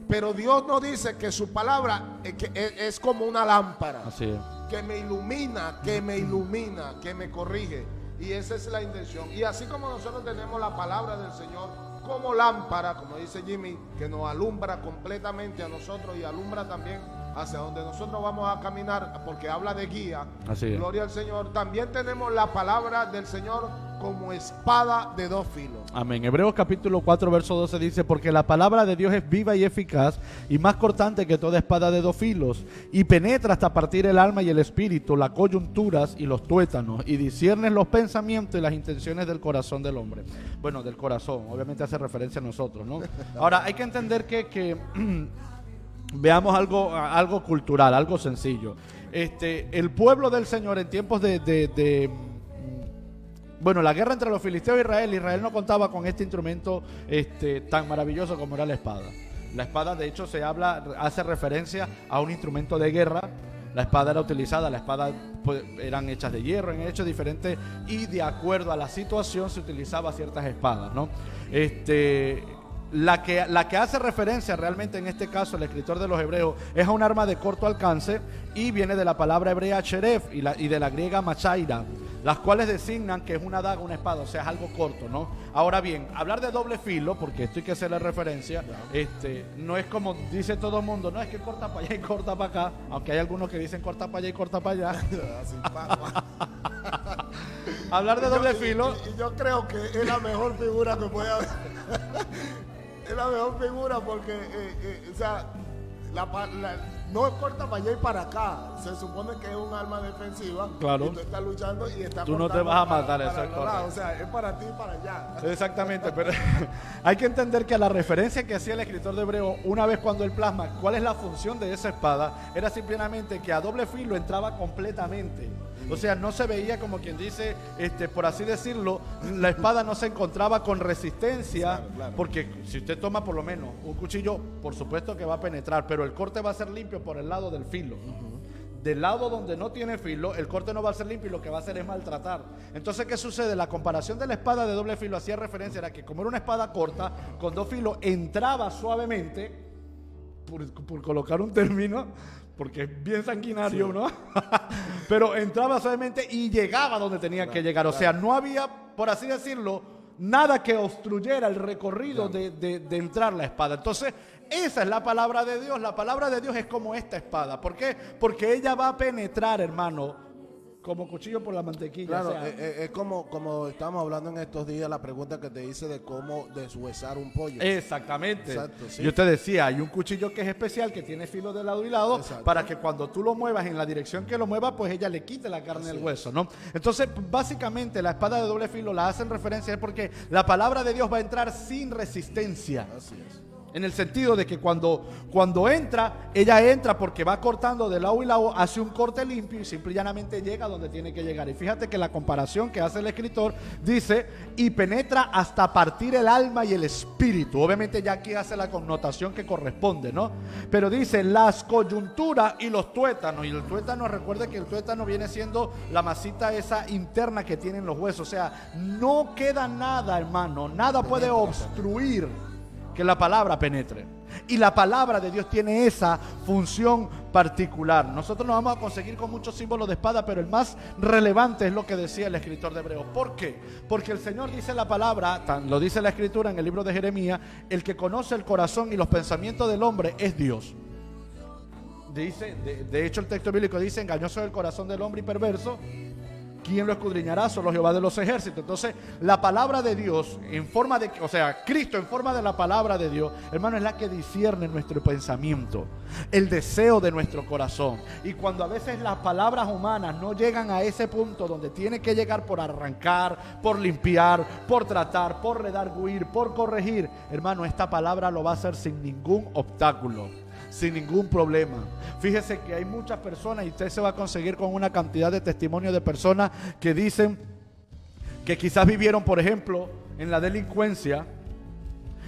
Pero Dios nos dice que su palabra es como una lámpara. Así es. Que me ilumina, que me corrige. Y esa es la intención. Y así como nosotros tenemos la palabra del Señor como lámpara, como dice Jimmy, que nos alumbra completamente a nosotros y alumbra también hacia donde nosotros vamos a caminar, porque habla de guía. Así es. Gloria al Señor. También tenemos la palabra del Señor como espada de dos filos. Amén. Hebreos capítulo 4 verso 12 dice: porque la palabra de Dios es viva y eficaz y más cortante que toda espada de dos filos, y penetra hasta partir el alma y el espíritu, las coyunturas y los tuétanos, y discierne los pensamientos y las intenciones del corazón del hombre. Bueno, del corazón, obviamente hace referencia a nosotros, ¿no? Ahora, hay que entender que veamos algo cultural, algo sencillo. El pueblo del Señor en tiempos bueno, la guerra entre los filisteos y Israel no contaba con este instrumento tan maravilloso como era la espada. La espada, de hecho, hace referencia a un instrumento de guerra. La espada era utilizada, la espada pues, eran hechas de hierro, eran hechos diferentes, y de acuerdo a la situación se utilizaba ciertas espadas, ¿no? La que hace referencia realmente en este caso el escritor de los Hebreos es a un arma de corto alcance, y viene de la palabra hebrea cheref y de la griega machaira, las cuales designan que es una daga, una espada, o sea, es algo corto, ¿no? Ahora bien, hablar de doble filo, porque esto hay que hacerle referencia, no es como dice todo el mundo, no es que corta para allá y corta para acá, aunque hay algunos que dicen corta para allá y corta para allá. Hablar de doble filo. Y yo creo que es la mejor figura que puede haber. Es la mejor figura porque, o sea, no es corta para allá y para acá. Se supone que es un arma defensiva. Claro. Y tú estás luchando y estás Tú no te vas a matar, exacto. O sea, es para ti y para allá. Exactamente, pero hay que entender que la referencia que hacía el escritor de Hebreo, una vez cuando él plasma cuál es la función de esa espada, era simplemente que a doble filo entraba completamente. O sea, no se veía como quien dice, por así decirlo, la espada no se encontraba con resistencia, claro. Porque si usted toma por lo menos un cuchillo, por supuesto que va a penetrar, pero el corte va a ser limpio por el lado del filo. Del lado donde no tiene filo, el corte no va a ser limpio y lo que va a hacer es maltratar. Entonces, ¿qué sucede? La comparación de la espada de doble filo hacía referencia, era que como era una espada corta, con dos filos, entraba suavemente, por colocar un término, porque es bien sanguinario, sí, ¿no? Pero entraba suavemente y llegaba donde tenía que llegar. O sea, no había, por así decirlo, nada que obstruyera el recorrido de entrar la espada. Entonces, esa es la palabra de Dios. La palabra de Dios es como esta espada. ¿Por qué? Porque ella va a penetrar, hermano, como cuchillo por la mantequilla. Claro, o sea, es como estamos hablando en estos días, la pregunta que te hice de cómo deshuesar un pollo. Exactamente. Exacto, sí. Yo te decía, hay un cuchillo que es especial, que tiene filo de lado y lado, exacto, para que cuando tú lo muevas en la dirección que lo muevas, pues ella le quite la carne del hueso, ¿no? Entonces, básicamente, la espada de doble filo la hacen referencia porque la palabra de Dios va a entrar sin resistencia. Así es. En el sentido de que cuando entra, ella entra porque va cortando de lado y lado, hace un corte limpio y simple y llanamente llega donde tiene que llegar. Y fíjate que la comparación que hace el escritor dice, y penetra hasta partir el alma y el espíritu. Obviamente ya aquí hace la connotación que corresponde, ¿no? Pero dice, las coyunturas y los tuétanos. Y el tuétano, recuerde que el tuétano viene siendo la masita esa interna que tienen los huesos. O sea, no queda nada, hermano, nada puede obstruir que la palabra penetre. Y la palabra de Dios tiene esa función particular. Nosotros nos vamos a conseguir con muchos símbolos de espada, pero el más relevante es lo que decía el escritor de Hebreos. ¿Por qué? Porque el Señor dice la palabra, lo dice la escritura en el libro de Jeremías, el que conoce el corazón y los pensamientos del hombre es Dios. Dice, de hecho el texto bíblico dice, engañoso es el corazón del hombre y perverso, ¿quién lo escudriñará? Solo Jehová de los ejércitos. Entonces, la palabra de Dios, en forma de, o sea, Cristo en forma de la palabra de Dios, hermano, es la que discierne nuestro pensamiento, el deseo de nuestro corazón. Y cuando a veces las palabras humanas no llegan a ese punto donde tiene que llegar por arrancar, por limpiar, por tratar, por redarguir, por corregir, hermano, esta palabra lo va a hacer sin ningún obstáculo, sin ningún problema. Fíjese que hay muchas personas, y usted se va a conseguir con una cantidad de testimonios de personas que dicen que quizás vivieron, por ejemplo, en la delincuencia.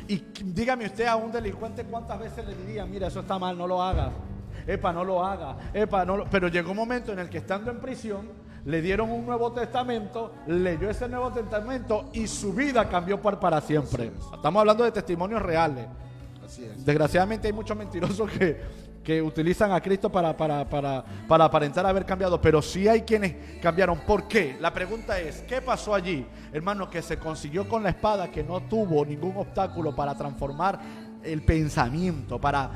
Y dígame usted a un delincuente cuántas veces le diría, mira, eso está mal, no lo hagas. Epa, no lo haga. Epa, no lo... Pero llegó un momento en el que, estando en prisión, le dieron un Nuevo Testamento, leyó ese Nuevo Testamento y su vida cambió para siempre. Estamos hablando de testimonios reales. Así es. Desgraciadamente hay muchos mentirosos que utilizan a Cristo para aparentar haber cambiado, pero sí hay quienes cambiaron. ¿Por qué? La pregunta es, ¿qué pasó allí? Hermano, que se consiguió con la espada, que no tuvo ningún obstáculo para transformar el pensamiento, para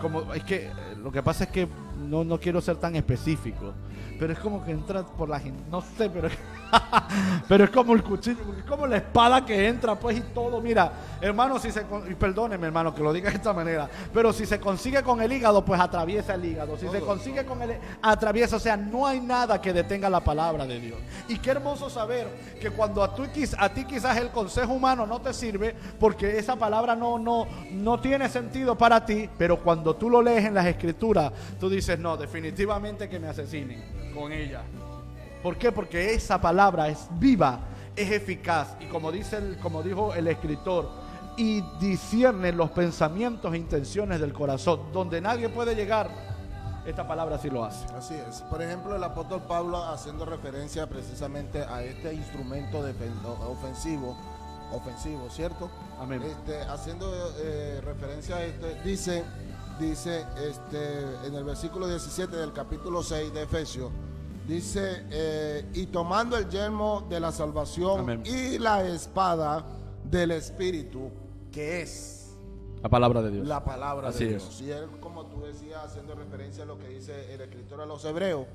como es que lo que pasa es que no quiero ser tan específico, pero es como que entra por la gente, no sé, pero pero es como el cuchillo, es como la espada que entra pues y todo. Mira, hermano, y perdóneme, hermano, que lo diga de esta manera, pero si se consigue con el hígado, pues atraviesa el hígado. Si se consigue con el atraviesa, o sea, no hay nada que detenga la palabra de Dios. Y qué hermoso saber que cuando a ti quizás el consejo humano no te sirve, porque esa palabra no tiene sentido para ti, pero cuando tú lo lees en las escrituras, tú dices, no, definitivamente que me asesinen con ella. ¿Por qué? Porque esa palabra es viva, es eficaz, y como dijo el escritor, y discierne los pensamientos e intenciones del corazón, donde nadie puede llegar. Esta palabra sí lo hace. Así es. Por ejemplo, el apóstol Pablo, haciendo referencia precisamente a este instrumento ofensivo, ¿cierto? Amén. Haciendo referencia a dice en el versículo 17 del capítulo 6 de Efesios, dice, y tomando el yelmo de la salvación, amén, y la espada del Espíritu, que es la palabra de Dios. La palabra así de es. Dios. Y él, como tú decías, haciendo referencia a lo que dice el escritor a los hebreos,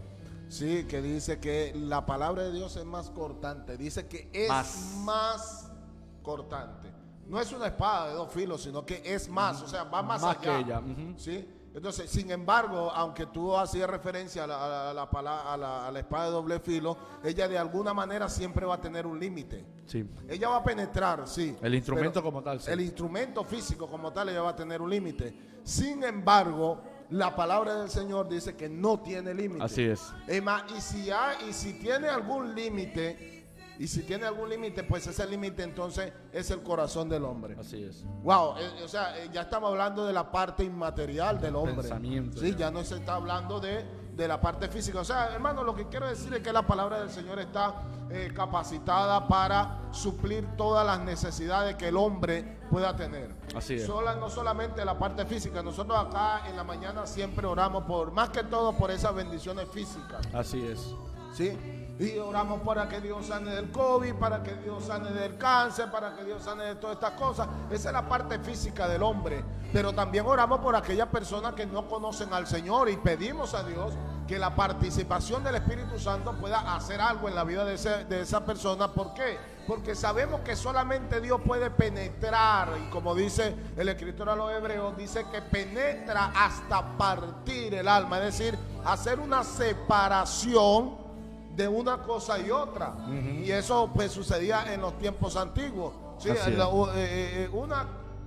sí, que dice que la palabra de Dios es más cortante. Dice que es más cortante. No es una espada de dos filos, sino que es más, o sea, va más allá. Que ella. ¿Sí? Entonces, sin embargo, aunque tú hacías referencia a la espada de doble filo, ella de alguna manera siempre va a tener un límite. Sí. Ella va a penetrar, sí. El instrumento como tal. Sí. El instrumento físico como tal, ella va a tener un límite. Sin embargo, la palabra del Señor dice que no tiene límite. Así es. Y si tiene algún límite, pues ese límite entonces es el corazón del hombre. Así es. Wow, o sea, ya estamos hablando de la parte inmaterial del hombre. Pensamiento. Sí, ya no se está hablando de la parte física. O sea, hermano, lo que quiero decir es que la palabra del Señor está capacitada para suplir todas las necesidades que el hombre pueda tener. Así es. No solamente la parte física. Nosotros acá en la mañana siempre oramos más que todo por esas bendiciones físicas. Así es. ¿Sí? Y oramos para que Dios sane del COVID, para que Dios sane del cáncer, para que Dios sane de todas estas cosas. Esa es la parte física del hombre. Pero también oramos por aquellas personas que no conocen al Señor y pedimos a Dios que la participación del Espíritu Santo pueda hacer algo en la vida de esa persona. ¿Por qué? Porque sabemos que solamente Dios puede penetrar, y como dice el escritor a los hebreos, dice que penetra hasta partir el alma, es decir, hacer una separación de una cosa y otra. Y eso pues sucedía en los tiempos antiguos. ¿Sí?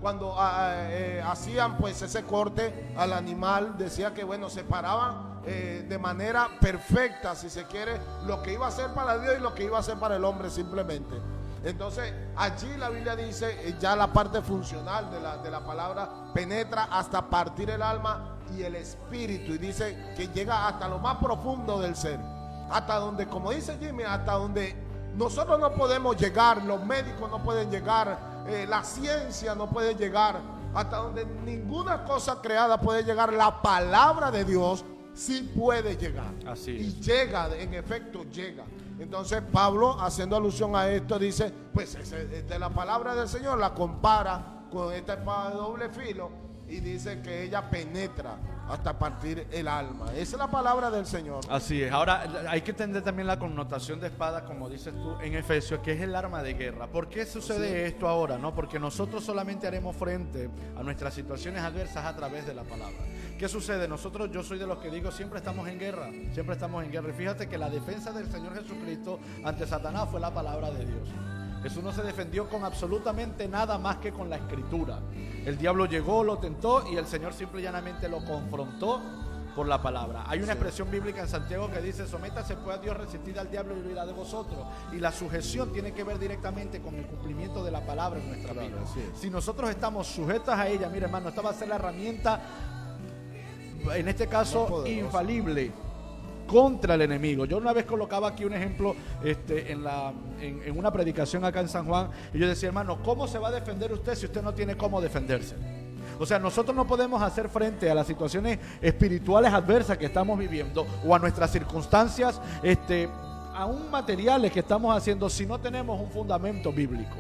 Cuando hacían pues ese corte al animal, decía que bueno, separaban de manera perfecta, si se quiere, lo que iba a ser para Dios y lo que iba a ser para el hombre simplemente. Entonces allí la Biblia dice, ya la parte funcional de la palabra, penetra hasta partir el alma y el espíritu, y dice que llega hasta lo más profundo del ser, hasta donde, como dice Jimmy, hasta donde nosotros no podemos llegar, los médicos no pueden llegar, la ciencia no puede llegar, hasta donde ninguna cosa creada puede llegar. La palabra de Dios sí puede llegar. Así es. Y llega, en efecto llega. Entonces Pablo, haciendo alusión a esto, dice, pues de la palabra del Señor la compara con esta espada de doble filo y dice que ella penetra hasta partir el alma. Esa es la palabra del Señor. Así es. Ahora hay que entender también la connotación de espada, como dices tú en Efesios, que es el arma de guerra. ¿Por qué sucede esto ahora? ¿No? Porque nosotros solamente haremos frente a nuestras situaciones adversas a través de la palabra. ¿Qué sucede? Nosotros, yo soy de los que digo, siempre estamos en guerra. Siempre estamos en guerra. Y fíjate que la defensa del Señor Jesucristo ante Satanás fue la palabra de Dios. Jesús no se defendió con absolutamente nada más que con la escritura. El diablo llegó, lo tentó y el Señor simple y llanamente lo confrontó por la palabra. Hay una expresión bíblica en Santiago que dice: sométase pues a Dios, resistid al diablo y huirá de vosotros. Y la sujeción tiene que ver directamente con el cumplimiento de la palabra en nuestra vida. Si nosotros estamos sujetos a ella, mire hermano, esta va a ser la herramienta, en este caso infalible, contra el enemigo. Yo una vez colocaba aquí un ejemplo en una predicación acá en San Juan, y yo decía, hermano, ¿cómo se va a defender usted si usted no tiene cómo defenderse? O sea, nosotros no podemos hacer frente a las situaciones espirituales adversas que estamos viviendo o a nuestras circunstancias, aún materiales que estamos haciendo, si no tenemos un fundamento bíblico.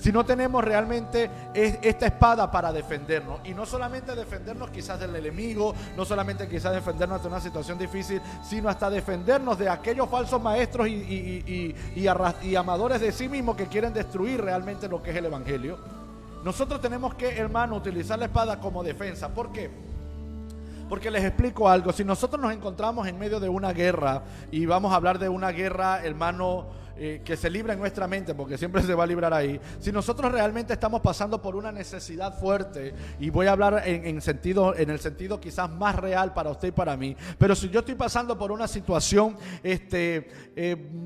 si no tenemos realmente esta espada para defendernos. Y no solamente defendernos quizás del enemigo, no solamente quizás defendernos de una situación difícil, sino hasta defendernos de aquellos falsos maestros y amadores de sí mismos que quieren destruir realmente lo que es el evangelio. Nosotros tenemos que, hermano, utilizar la espada como defensa. ¿Por qué? Porque les explico algo. Si nosotros nos encontramos en medio de una guerra, y vamos a hablar de una guerra, hermano, que se libra en nuestra mente, porque siempre se va a librar ahí. Si nosotros realmente estamos pasando por una necesidad fuerte, y voy a hablar en el sentido quizás más real para usted y para mí, pero si yo estoy pasando por una situación,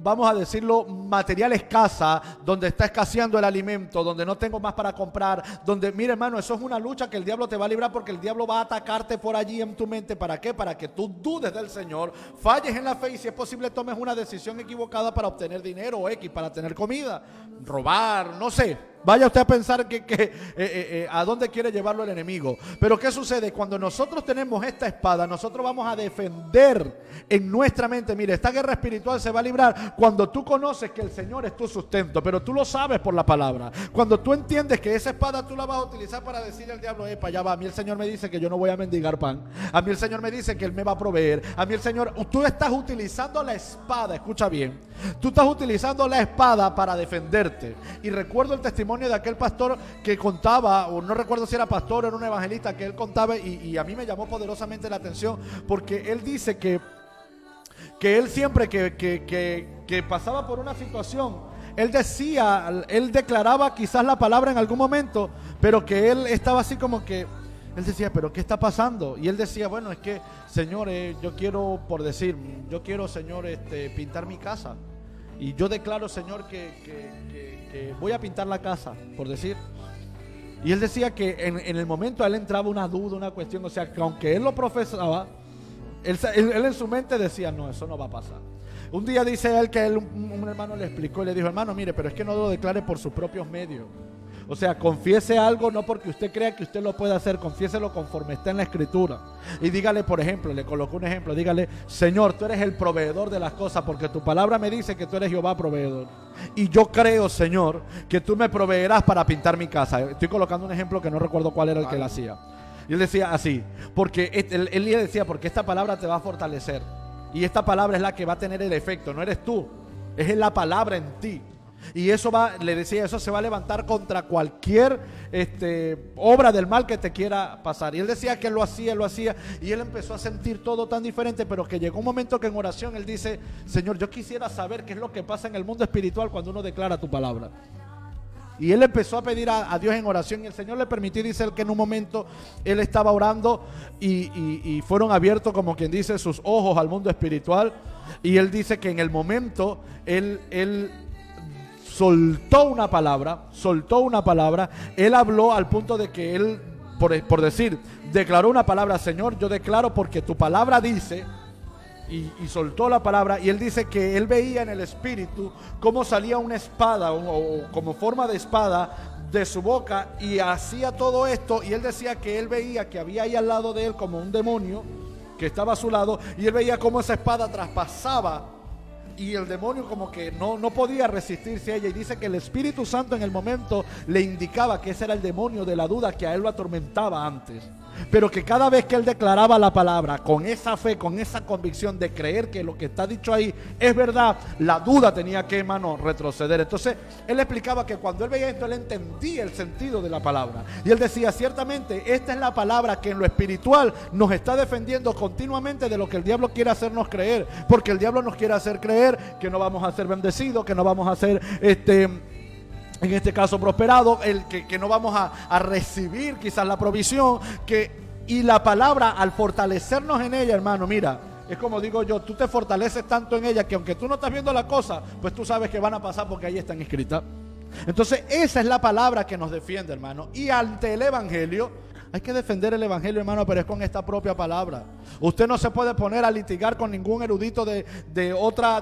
vamos a decirlo, material escasa, donde está escaseando el alimento, donde no tengo más para comprar, donde, mire, hermano, eso es una lucha que el diablo te va a librar, porque el diablo va a atacarte por allí en tu mente. ¿Para qué? Para que tú dudes del Señor, falles en la fe y, si es posible, tomes una decisión equivocada para obtener dinero o X, para tener comida, robar, no sé. Vaya usted a pensar a dónde quiere llevarlo el enemigo. Pero ¿qué sucede? Cuando nosotros tenemos esta espada, nosotros vamos a defender en nuestra mente. Mire, esta guerra espiritual se va a librar cuando tú conoces que el Señor es tu sustento, pero tú lo sabes por la palabra. Cuando tú entiendes que esa espada tú la vas a utilizar para decirle al diablo: para allá va, a mí el Señor me dice que yo no voy a mendigar pan. A mí el Señor me dice que Él me va a proveer. A mí el Señor... Tú estás utilizando la espada, escucha bien. Tú estás utilizando la espada para defenderte. Y recuerdo el testimonio de aquel pastor que contaba, o no recuerdo si era pastor o era un evangelista, que él contaba, y a mí me llamó poderosamente la atención, porque él dice que él siempre que pasaba por una situación, él declaraba quizás la palabra en algún momento, pero que él estaba así como que, él decía: ¿pero qué está pasando? Y él decía: bueno, es que, Señor, yo quiero, Señor, pintar mi casa. Y yo declaro, Señor, que voy a pintar la casa, por decir. Y él decía que en el momento a él entraba una duda, una cuestión. O sea, que aunque él lo profesaba, él en su mente decía: no, eso no va a pasar. Un día dice él que un hermano le explicó y le dijo: hermano, mire, pero es que no lo declare por sus propios medios. O sea, confiese algo no porque usted crea que usted lo puede hacer, confiéselo conforme está en la Escritura. Y dígale, por ejemplo, le colocó un ejemplo, dígale: Señor, tú eres el proveedor de las cosas, porque tu palabra me dice que tú eres Jehová proveedor. Y yo creo, Señor, que tú me proveerás para pintar mi casa. Estoy colocando un ejemplo que no recuerdo cuál era el que él hacía. Y él decía así, porque él le decía: porque esta palabra te va a fortalecer. Y esta palabra es la que va a tener el efecto, no eres tú, es la palabra en ti. Y eso le decía, eso se va a levantar contra cualquier obra del mal que te quiera pasar. Y él decía que él lo hacía, y él empezó a sentir todo tan diferente, pero que llegó un momento que en oración él dice: Señor, yo quisiera saber qué es lo que pasa en el mundo espiritual cuando uno declara tu palabra. Y él empezó a pedir a Dios en oración, y el Señor le permitió. Dice él que en un momento él estaba orando y fueron abiertos, como quien dice, sus ojos al mundo espiritual. Y él dice que en el momento él soltó una palabra, él habló al punto de que él, por decir, declaró una palabra: Señor, yo declaro porque tu palabra dice, y soltó la palabra. Y él dice que él veía en el espíritu cómo salía una espada o como forma de espada de su boca, y hacía todo esto. Y él decía que él veía que había ahí al lado de él como un demonio que estaba a su lado, y él veía cómo esa espada traspasaba, y el demonio como que no podía resistirse a ella. Y dice que el Espíritu Santo en el momento le indicaba que ese era el demonio de la duda que a él lo atormentaba antes, pero que cada vez que él declaraba la palabra con esa fe, con esa convicción de creer que lo que está dicho ahí es verdad, la duda tenía que, hermano, retroceder. Entonces él explicaba que cuando él veía esto, él entendía el sentido de la palabra, y él decía: ciertamente esta es la palabra que en lo espiritual nos está defendiendo continuamente de lo que el diablo quiere hacernos creer, porque el diablo nos quiere hacer creer que no vamos a ser bendecidos, que no vamos a ser en este caso prosperado, que no vamos a recibir quizás la provisión, y la palabra, al fortalecernos en ella, hermano, mira, es como digo yo, tú te fortaleces tanto en ella que aunque tú no estás viendo la cosa, pues tú sabes que van a pasar porque ahí están escritas. Entonces esa es la palabra que nos defiende, hermano. Y ante el evangelio, hay que defender el evangelio, hermano, pero es con esta propia palabra. Usted no se puede poner a litigar con ningún erudito de otra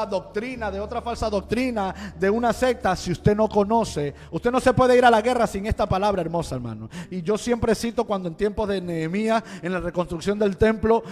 doctrina, de otra falsa doctrina, de una secta, si usted no conoce. Usted no se puede ir a la guerra sin esta palabra hermosa, hermano. Y yo siempre cito cuando en tiempos de Nehemías, en la reconstrucción del templo,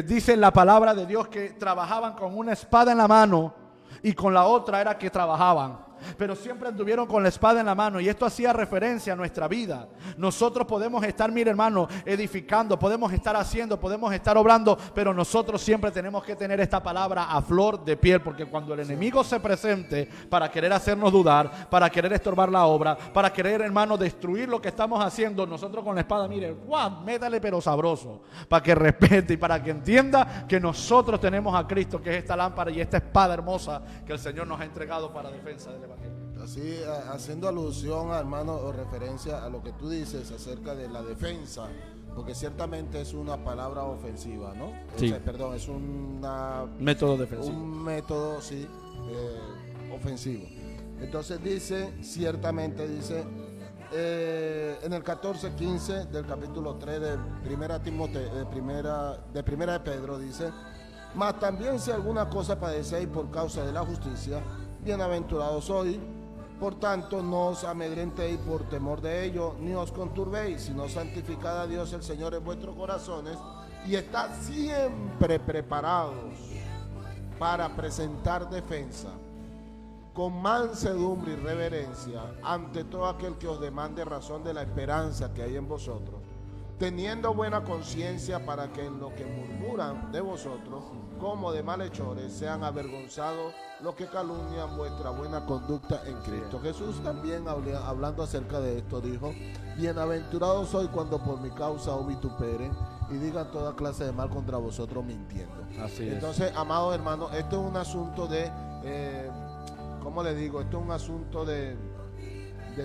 dice la palabra de Dios que trabajaban con una espada en la mano y con la otra era que trabajaban. pero siempre anduvieron con la espada en la mano, y esto hacía referencia a nuestra vida. Nosotros podemos estar, mire hermano, edificando, podemos estar haciendo, podemos estar obrando, pero nosotros siempre tenemos que tener esta palabra a flor de piel, porque cuando el enemigo se presente para querer hacernos dudar, para querer estorbar la obra, para querer, hermano, destruir lo que estamos haciendo, nosotros con la espada, mire, ¡guau!, métale pero sabroso, para que respete y para que entienda que nosotros tenemos a Cristo, que es esta lámpara y esta espada hermosa que el Señor nos ha entregado para defensa del evangelio. Así, haciendo alusión, hermano, o referencia a lo que tú dices acerca de la defensa, porque ciertamente es una palabra ofensiva, ¿no? Sí. O sea, perdón, es Método defensivo. un método, sí, ofensivo. Entonces dice, ciertamente dice, en el 14:15 del capítulo 3 de primera de Pedro, dice: mas también si alguna cosa padecéis por causa de la justicia, bienaventurados sois. Por tanto, no os amedrentéis por temor de ello, ni os conturbéis, sino santificad a Dios el Señor en vuestros corazones, y estad siempre preparados para presentar defensa con mansedumbre y reverencia ante todo aquel que os demande razón de la esperanza que hay en vosotros, teniendo buena conciencia, para que en lo que murmuran de vosotros como de malhechores sean avergonzados los que calumnian vuestra buena conducta en Cristo. Jesús también, hablando acerca de esto, dijo: bienaventurados soy cuando por mi causa os vituperen y digan toda clase de mal contra vosotros mintiendo. Así es. Entonces, amados hermanos, esto es un asunto de ¿cómo le digo? Esto es un asunto de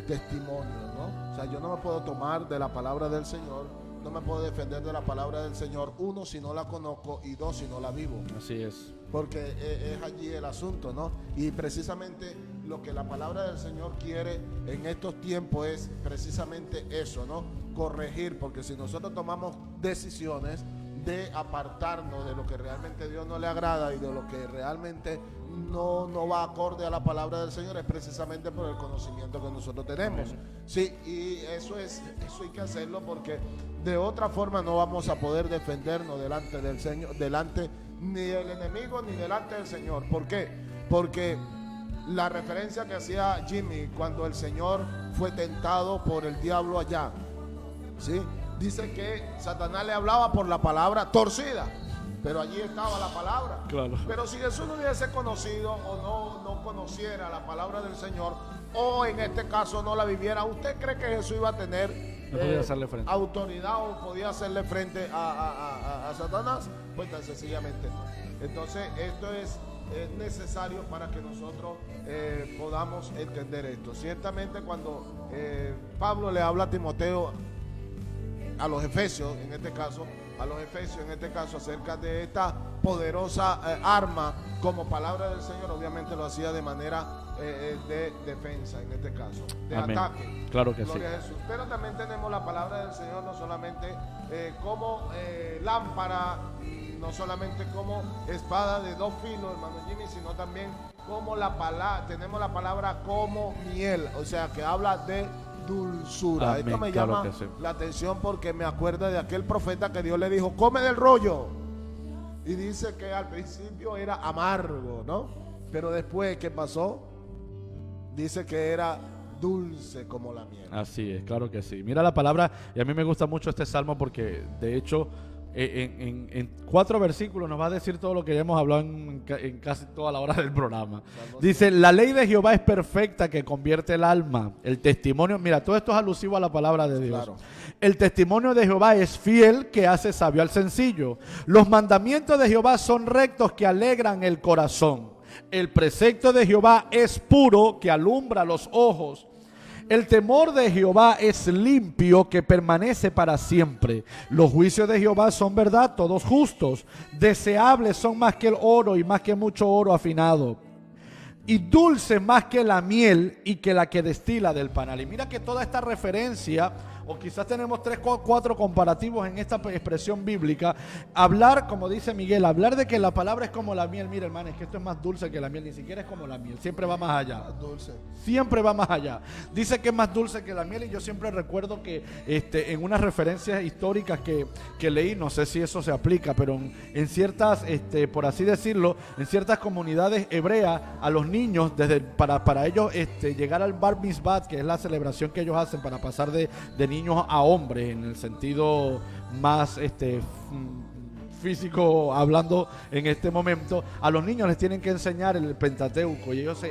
testimonio, ¿no? O sea, yo no me puedo tomar de la palabra del Señor, no me puedo defender de la palabra del Señor, uno, si no la conozco, y dos, si no la vivo. Así es. Porque es allí el asunto, ¿no? Y precisamente lo que la palabra del Señor quiere en estos tiempos es precisamente eso, ¿no? Corregir, porque si nosotros tomamos decisiones de apartarnos de lo que realmente a Dios no le agrada y de lo que realmente no va acorde a la palabra del Señor, es precisamente por el conocimiento que nosotros tenemos. Sí, y eso hay que hacerlo, porque de otra forma no vamos a poder defendernos delante del Señor, delante ni del enemigo ni delante del Señor. ¿Por qué? Porque la referencia que hacía Jimmy cuando el Señor fue tentado por el diablo allá, ¿sí? Dice que Satanás le hablaba por la palabra torcida, pero allí estaba la palabra. Claro. Pero si Jesús no hubiese conocido o no conociera la palabra del Señor, o en este caso no la viviera, ¿usted cree que Jesús iba a tener autoridad o podía hacerle frente a Satanás? Pues tan sencillamente no. Entonces esto es necesario para que nosotros podamos entender esto. Ciertamente cuando Pablo le habla a Timoteo, a los Efesios en este caso, acerca de esta poderosa arma como palabra del Señor, obviamente lo hacía de manera de defensa, en este caso, de Amén. Ataque. Claro que Gloria sí. a Jesús. Pero también tenemos la palabra del Señor no solamente como lámpara, no solamente como espada de dos filos, hermano Jimmy, sino también como tenemos la palabra como miel, o sea, que habla de dulzura. Amén. Esto me Claro llama que sí. la atención, porque me acuerda de aquel profeta que Dios le dijo: come del rollo, y dice que al principio era amargo, ¿no? Pero después, ¿qué pasó? Dice que era dulce como la miel. Así es, claro que sí. Mira la palabra, y a mí me gusta mucho este salmo porque de hecho en 4 versículos nos va a decir todo lo que ya hemos hablado en casi toda la hora del programa. Dice: la ley de Jehová es perfecta, que convierte el alma. El testimonio, mira, todo esto es alusivo a la palabra de Dios. Claro. El testimonio de Jehová es fiel, que hace sabio al sencillo. Los mandamientos de Jehová son rectos, que alegran el corazón. El precepto de Jehová es puro, que alumbra los ojos. El temor de Jehová es limpio, que permanece para siempre. Los juicios de Jehová son verdad, todos justos. Deseables son más que el oro, y más que mucho oro afinado. Y dulce más que la miel, y que la que destila del panal. Y mira que toda esta referencia o quizás tenemos 3 o 4 comparativos en esta expresión bíblica. Hablar, como dice Miguel, hablar de que la palabra es como la miel. Mira, hermano, es que esto es más dulce que la miel, ni siquiera es como la miel, siempre va más allá. Más dulce. Siempre va más allá. Dice que es más dulce que la miel, y yo siempre recuerdo que en unas referencias históricas que leí, no sé si eso se aplica, pero en ciertas, por así decirlo, en ciertas comunidades hebreas, a los niños, para ellos llegar al Bar Mitzvah, que es la celebración que ellos hacen para pasar de niños a hombres, en el sentido más físico hablando en este momento, a los niños les tienen que enseñar el Pentateuco, y ellos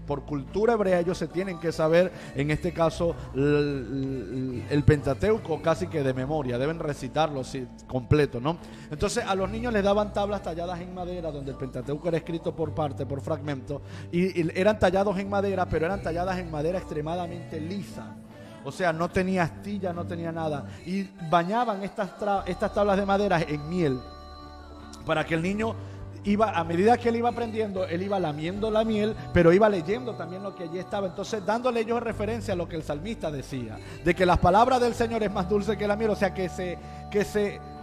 por cultura hebrea ellos se tienen que saber, en este caso el Pentateuco casi que de memoria, deben recitarlo completo, ¿no? Entonces a los niños les daban tablas talladas en madera, donde el Pentateuco era escrito por fragmentos, y eran tallados en madera, pero eran talladas en madera extremadamente lisa. O sea, no tenía astilla, no tenía nada. Y bañaban estas tablas de madera en miel, para que el niño a medida que él iba aprendiendo, él iba lamiendo la miel, pero iba leyendo también lo que allí estaba. Entonces, dándole ellos referencia a lo que el salmista decía, de que las palabras del Señor es más dulce que la miel. O sea,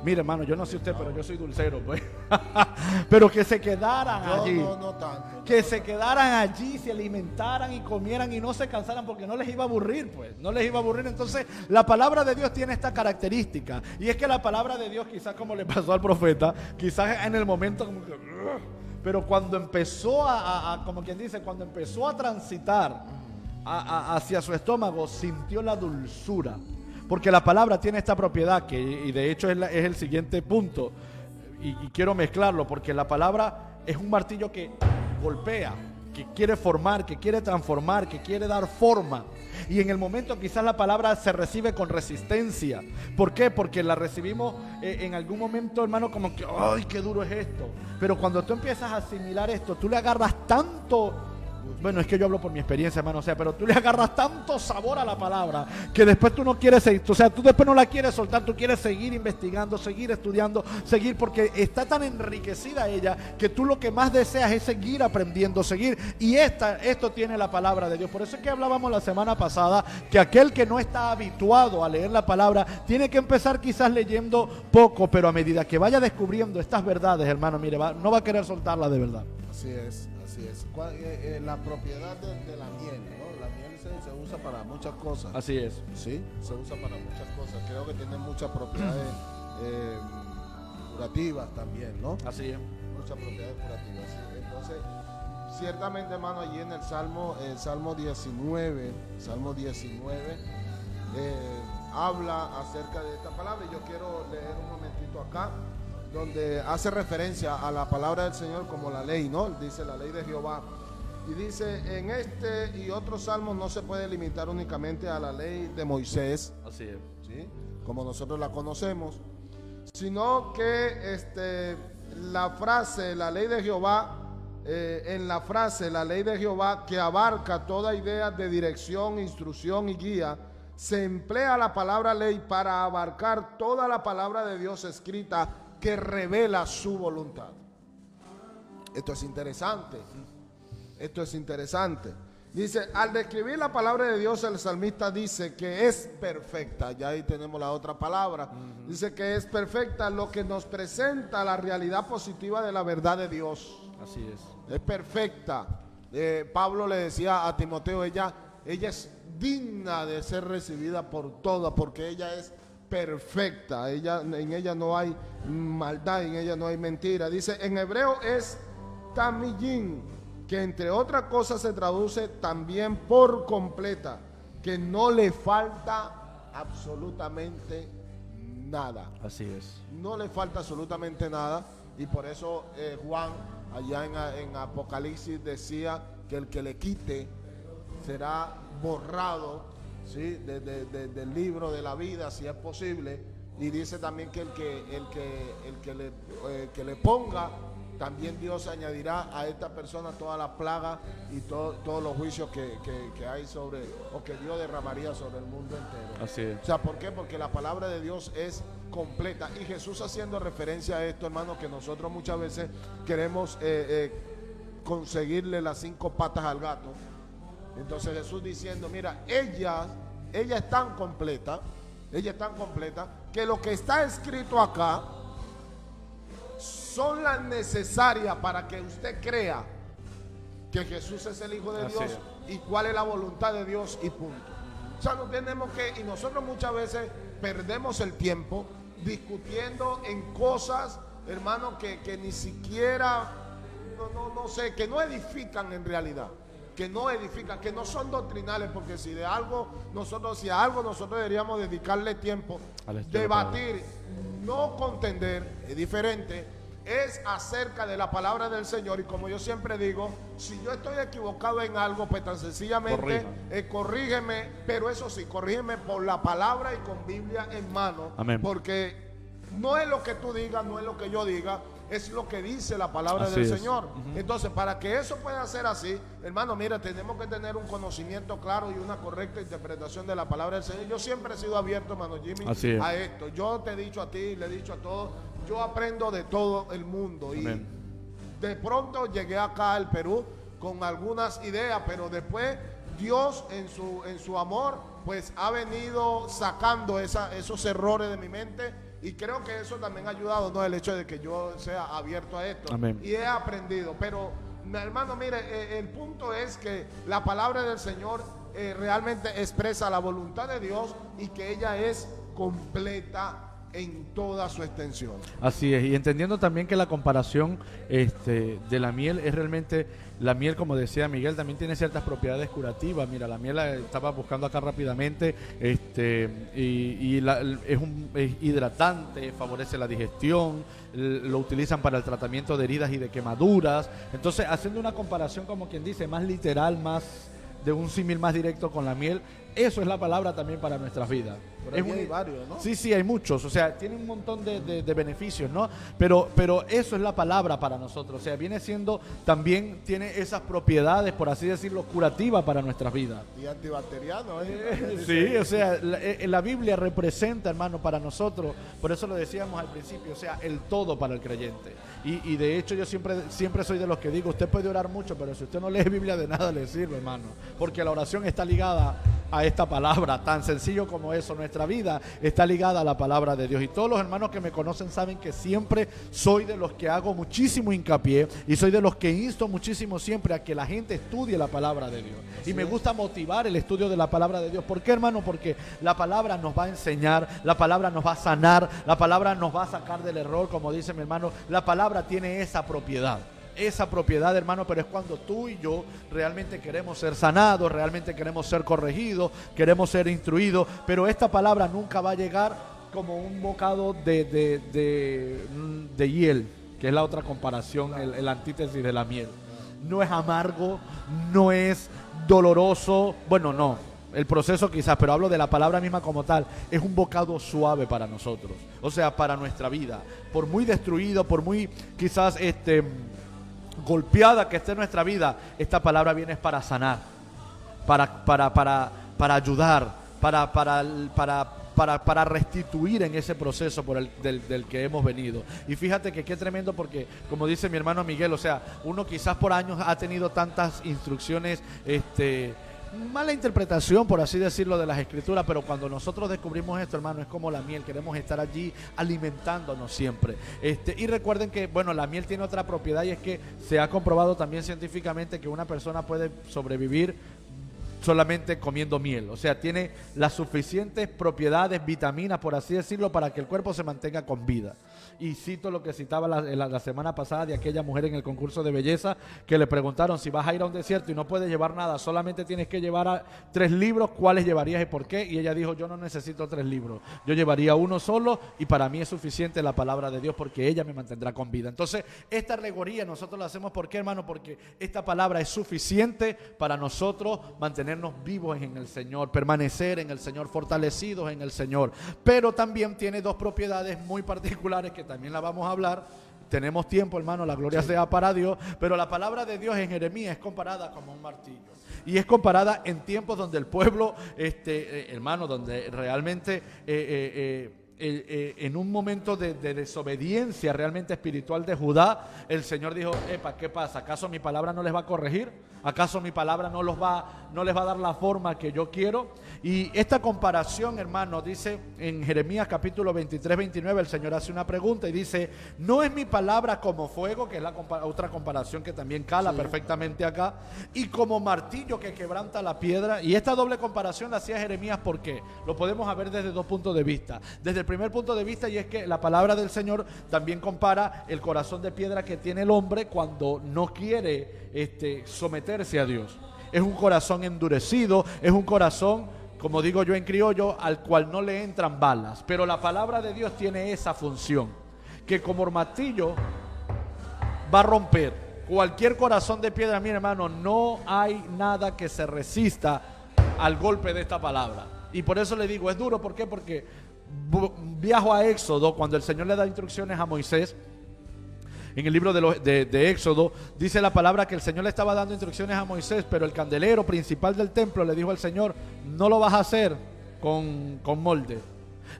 mire, hermano, yo no sé usted, pero yo soy dulcero, pues. Pero que se quedaran allí. No tanto. Que se quedaran allí, se alimentaran y comieran y no se cansaran, porque no les iba a aburrir, pues. No les iba a aburrir. Entonces, la palabra de Dios tiene esta característica. Y es que la palabra de Dios, quizás como le pasó al profeta, quizás en el momento como que... Pero cuando empezó como quien dice, cuando empezó a transitar hacia su estómago, sintió la dulzura. Porque la palabra tiene esta propiedad, y de hecho es el siguiente punto, y quiero mezclarlo, porque la palabra es un martillo que golpea, que quiere formar, que quiere transformar, que quiere dar forma. Y en el momento quizás la palabra se recibe con resistencia. ¿Por qué? Porque la recibimos en algún momento, hermano, como que ¡ay, qué duro es esto! Pero cuando tú empiezas a asimilar esto, tú le agarras tanto... Bueno, es que yo hablo por mi experiencia, hermano, o sea, pero tú le agarras tanto sabor a la palabra que después tú no quieres seguir, o sea, tú después no la quieres soltar, tú quieres seguir investigando, seguir estudiando, seguir, porque está tan enriquecida ella que tú lo que más deseas es seguir aprendiendo, seguir, y esto tiene la palabra de Dios. Por eso es que hablábamos la semana pasada que aquel que no está habituado a leer la palabra tiene que empezar quizás leyendo poco, pero a medida que vaya descubriendo estas verdades, hermano, mire, no va a querer soltarla de verdad. Así es. La propiedad de la miel, ¿no? La miel se usa para muchas cosas. Así es. Sí, se usa para muchas cosas. Creo que tiene muchas propiedades curativas también, ¿no? Así es. Muchas propiedades curativas. ¿Sí? Entonces, ciertamente, hermano, allí en el Salmo 19, habla acerca de esta palabra. Y yo quiero leer un momentito acá, donde hace referencia a la palabra del Señor como la ley, ¿no? Dice la ley de Jehová. Y dice, en este y otros salmos no se puede limitar únicamente a la ley de Moisés. Así es. ¿Sí? Como nosotros la conocemos. Sino que la frase, la ley de Jehová, en la frase, la ley de Jehová, que abarca toda idea de dirección, instrucción y guía, se emplea la palabra ley para abarcar toda la palabra de Dios escrita que revela su voluntad. Esto es interesante. Dice, al describir la palabra de Dios, el salmista dice que es perfecta. Ya ahí tenemos la otra palabra. Dice que es perfecta, lo que nos presenta la realidad positiva de la verdad de Dios. Así es. Es perfecta. Pablo le decía a Timoteo, ella es digna de ser recibida por todas, porque ella es perfecta, en ella no hay maldad, en ella no hay mentira. Dice, en hebreo es tamillín, que entre otras cosas se traduce también por completa, que no le falta absolutamente nada. Así es. No le falta absolutamente nada, y por eso Juan allá en Apocalipsis decía que el que le quite será borrado, ¿sí? Del libro de la vida, si es posible. Y dice también que el que le ponga, también Dios añadirá a esta persona toda la plaga y todos los juicios que hay sobre, o que Dios derramaría sobre el mundo entero. Así es. O sea, ¿por qué? Porque la palabra de Dios es completa. Y Jesús, haciendo referencia a esto, hermano, que nosotros muchas veces queremos conseguirle las 5 patas al gato. Entonces Jesús diciendo, mira, ella es tan completa ella es tan completa, que lo que está escrito acá son las necesarias para que usted crea que Jesús es el Hijo de Así Dios y cuál es la voluntad de Dios y punto. O sea, no tenemos que, y nosotros muchas veces perdemos el tiempo discutiendo en cosas, hermano, que ni siquiera, no sé, que no edifican en realidad, que no edifican, que no son doctrinales, porque si a algo nosotros deberíamos dedicarle tiempo, debatir, no contender, es diferente. Es acerca de la palabra del Señor, y como yo siempre digo, si yo estoy equivocado en algo, pues tan sencillamente corrígeme, pero eso sí, corrígeme por la palabra y con Biblia en mano. Amén. Porque no es lo que tú digas, no es lo que yo diga, es lo que dice la palabra del Señor. Entonces, para que eso pueda ser así, hermano, mira, tenemos que tener un conocimiento claro y una correcta interpretación de la palabra del Señor. Yo siempre he sido abierto, hermano Jimmy, a esto. Yo te he dicho a ti, le he dicho a todos, yo aprendo de todo el mundo. Amén. Y de pronto llegué acá al Perú con algunas ideas, pero después Dios en su amor, pues ha venido sacando esos errores de mi mente. Y creo que eso también ha ayudado, ¿no? El hecho de que yo sea abierto a esto. Amén. Y he aprendido. Pero, mi hermano, mire, el punto es que la palabra del Señor realmente expresa la voluntad de Dios y que ella es completa en toda su extensión. Así es, y entendiendo también que la comparación de la miel es realmente, la miel, como decía Miguel, también tiene ciertas propiedades curativas. Mira, la miel la estaba buscando acá rápidamente, es hidratante, favorece la digestión, lo utilizan para el tratamiento de heridas y de quemaduras. Entonces, haciendo una comparación, como quien dice, más literal, más de un símil más directo con la miel, eso es la palabra también para nuestras vidas. Hay varios, ¿no? Sí, hay muchos, o sea, tiene un montón de beneficios, ¿no? Pero eso es la palabra para nosotros, o sea, viene siendo, también tiene esas propiedades, por así decirlo, curativas para nuestras vidas. Y antibacteriano, Sí, o sea, la Biblia representa, hermano, para nosotros, por eso lo decíamos al principio, o sea, el todo para el creyente. Y de hecho yo siempre soy de los que digo, usted puede orar mucho, pero si usted no lee Biblia de nada le sirve, hermano, porque la oración está ligada a esta palabra, tan sencillo como eso. Nuestra vida está ligada a la palabra de Dios, y todos los hermanos que me conocen saben que siempre soy de los que hago muchísimo hincapié y soy de los que insto muchísimo siempre a que la gente estudie la palabra de Dios. Y me gusta motivar el estudio de la palabra de Dios. ¿Por qué, hermano? Porque la palabra nos va a enseñar, la palabra nos va a sanar, la palabra nos va a sacar del error, como dice mi hermano. La palabra tiene esa propiedad, hermano, pero es cuando tú y yo realmente queremos ser sanados, realmente queremos ser corregidos, queremos ser instruidos, pero esta palabra nunca va a llegar como un bocado de hiel, que es la otra comparación, el antítesis de la miel. No es amargo, no es doloroso, bueno, no, el proceso quizás, pero hablo de la palabra misma como tal, es un bocado suave para nosotros, o sea, para nuestra vida, por muy destruido, por muy quizás golpeada que esté nuestra vida, esta palabra viene para sanar, para ayudar, para restituir en ese proceso del que hemos venido. Y fíjate que qué tremendo, porque como dice mi hermano Miguel, o sea, uno quizás por años ha tenido tantas instrucciones, mala interpretación, por así decirlo, de las escrituras, pero cuando nosotros descubrimos esto, hermano, es como la miel, queremos estar allí alimentándonos siempre. Y recuerden que, bueno, la miel tiene otra propiedad, y es que se ha comprobado también científicamente que una persona puede sobrevivir solamente comiendo miel, o sea, tiene las suficientes propiedades, vitaminas, por así decirlo, para que el cuerpo se mantenga con vida. Y cito lo que citaba la semana pasada de aquella mujer en el concurso de belleza, que le preguntaron: si vas a ir a un desierto y no puedes llevar nada, solamente tienes que llevar 3 libros, ¿cuáles llevarías y por qué? Y ella dijo: yo no necesito 3 libros, yo llevaría uno solo, y para mí es suficiente la palabra de Dios, porque ella me mantendrá con vida. Entonces, esta alegoría nosotros la hacemos, ¿por qué, hermano? Porque esta palabra es suficiente para nosotros mantenernos vivos en el Señor, permanecer en el Señor, fortalecidos en el Señor. Pero también tiene 2 propiedades muy particulares que también la vamos a hablar. Tenemos tiempo, hermano, la gloria sea para Dios. Pero la palabra de Dios en Jeremías es comparada como un martillo. Y es comparada en tiempos donde el pueblo, hermano, donde realmente en un momento de desobediencia realmente espiritual de Judá, el Señor dijo, epa, ¿qué pasa? ¿Acaso mi palabra no les va a corregir? ¿Acaso mi palabra no les va a dar la forma que yo quiero? Y esta comparación, hermano, dice en Jeremías capítulo 23, 29, el Señor hace una pregunta y dice, ¿no es mi palabra como fuego? Que es la otra comparación que también cala perfectamente acá, y como martillo que quebranta la piedra. Y esta doble comparación la hacía Jeremías, ¿por qué? Lo podemos ver desde dos puntos de vista. Desde el primer punto de vista, y es que la palabra del Señor también compara el corazón de piedra que tiene el hombre cuando no quiere someterse a Dios. Es un corazón endurecido, es un corazón, como digo yo en criollo, al cual no le entran balas. Pero la palabra de Dios tiene esa función, que como martillo va a romper cualquier corazón de piedra. Mi hermano, no hay nada que se resista al golpe de esta palabra. Y por eso le digo, es duro. ¿Por qué? Porque viajo a Éxodo, cuando el Señor le da instrucciones a Moisés. En el libro de Éxodo dice la palabra que el Señor le estaba dando instrucciones a Moisés, pero el candelero principal del templo le dijo al Señor, no lo vas a hacer con molde,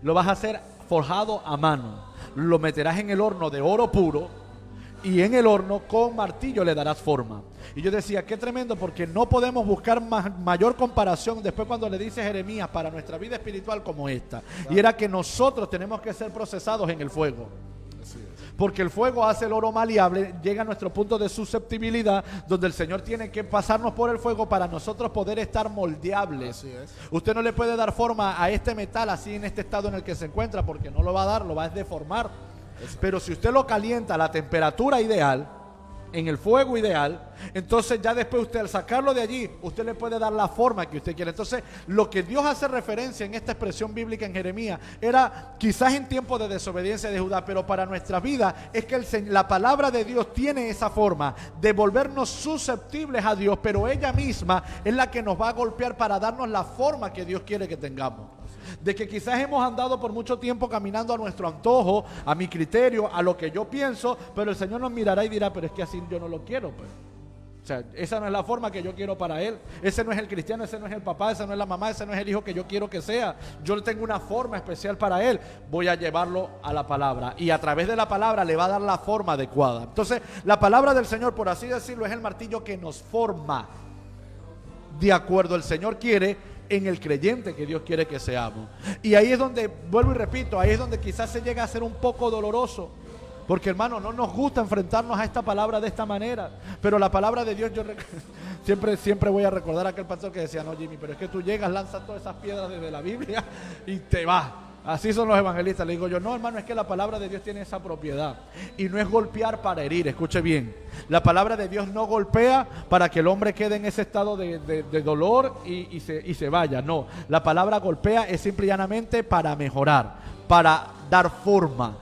lo vas a hacer forjado a mano, lo meterás en el horno de oro puro y en el horno con martillo le darás forma. Y yo decía, qué tremendo, porque no podemos buscar mayor comparación después cuando le dice Jeremías para nuestra vida espiritual como esta. Claro. Y era que nosotros tenemos que ser procesados en el fuego. Porque el fuego hace el oro maleable, llega a nuestro punto de susceptibilidad, donde el Señor tiene que pasarnos por el fuego para nosotros poder estar moldeables. Así es. Usted no le puede dar forma a este metal así en este estado en el que se encuentra, porque no lo va a dar, lo va a deformar. Exacto. Pero si usted lo calienta a la temperatura ideal, en el fuego ideal, entonces ya después usted al sacarlo de allí, usted le puede dar la forma que usted quiere. Entonces lo que Dios hace referencia en esta expresión bíblica en Jeremías era quizás en tiempo de desobediencia de Judá, pero para nuestra vida es que la palabra de Dios tiene esa forma de volvernos susceptibles a Dios, pero ella misma es la que nos va a golpear para darnos la forma que Dios quiere que tengamos. De que quizás hemos andado por mucho tiempo caminando a nuestro antojo, a mi criterio, a lo que yo pienso, pero el Señor nos mirará y dirá, pero es que así yo no lo quiero, pues. O sea, esa no es la forma que yo quiero para él. Ese no es el cristiano, ese no es el papá, esa no es la mamá, ese no es el hijo que yo quiero que sea. Yo tengo una forma especial para él. Voy a llevarlo a la palabra y a través de la palabra le va a dar la forma adecuada. Entonces, la palabra del Señor, por así decirlo, es el martillo que nos forma de acuerdo al Señor quiere, en el creyente que Dios quiere que seamos. Y ahí es donde, vuelvo y repito, ahí es donde quizás se llega a ser un poco doloroso, porque hermano, no nos gusta enfrentarnos a esta palabra de esta manera, pero la palabra de Dios, yo siempre voy a recordar a aquel pastor que decía, no Jimmy, pero es que tú llegas, lanzas todas esas piedras desde la Biblia y te vas. Así son los evangelistas. Le digo yo, no hermano, es que la palabra de Dios tiene esa propiedad y no es golpear para herir. Escuche bien, la palabra de Dios no golpea para que el hombre quede en ese estado de dolor y se vaya. No, la palabra golpea es simple y llanamente para mejorar, para dar forma,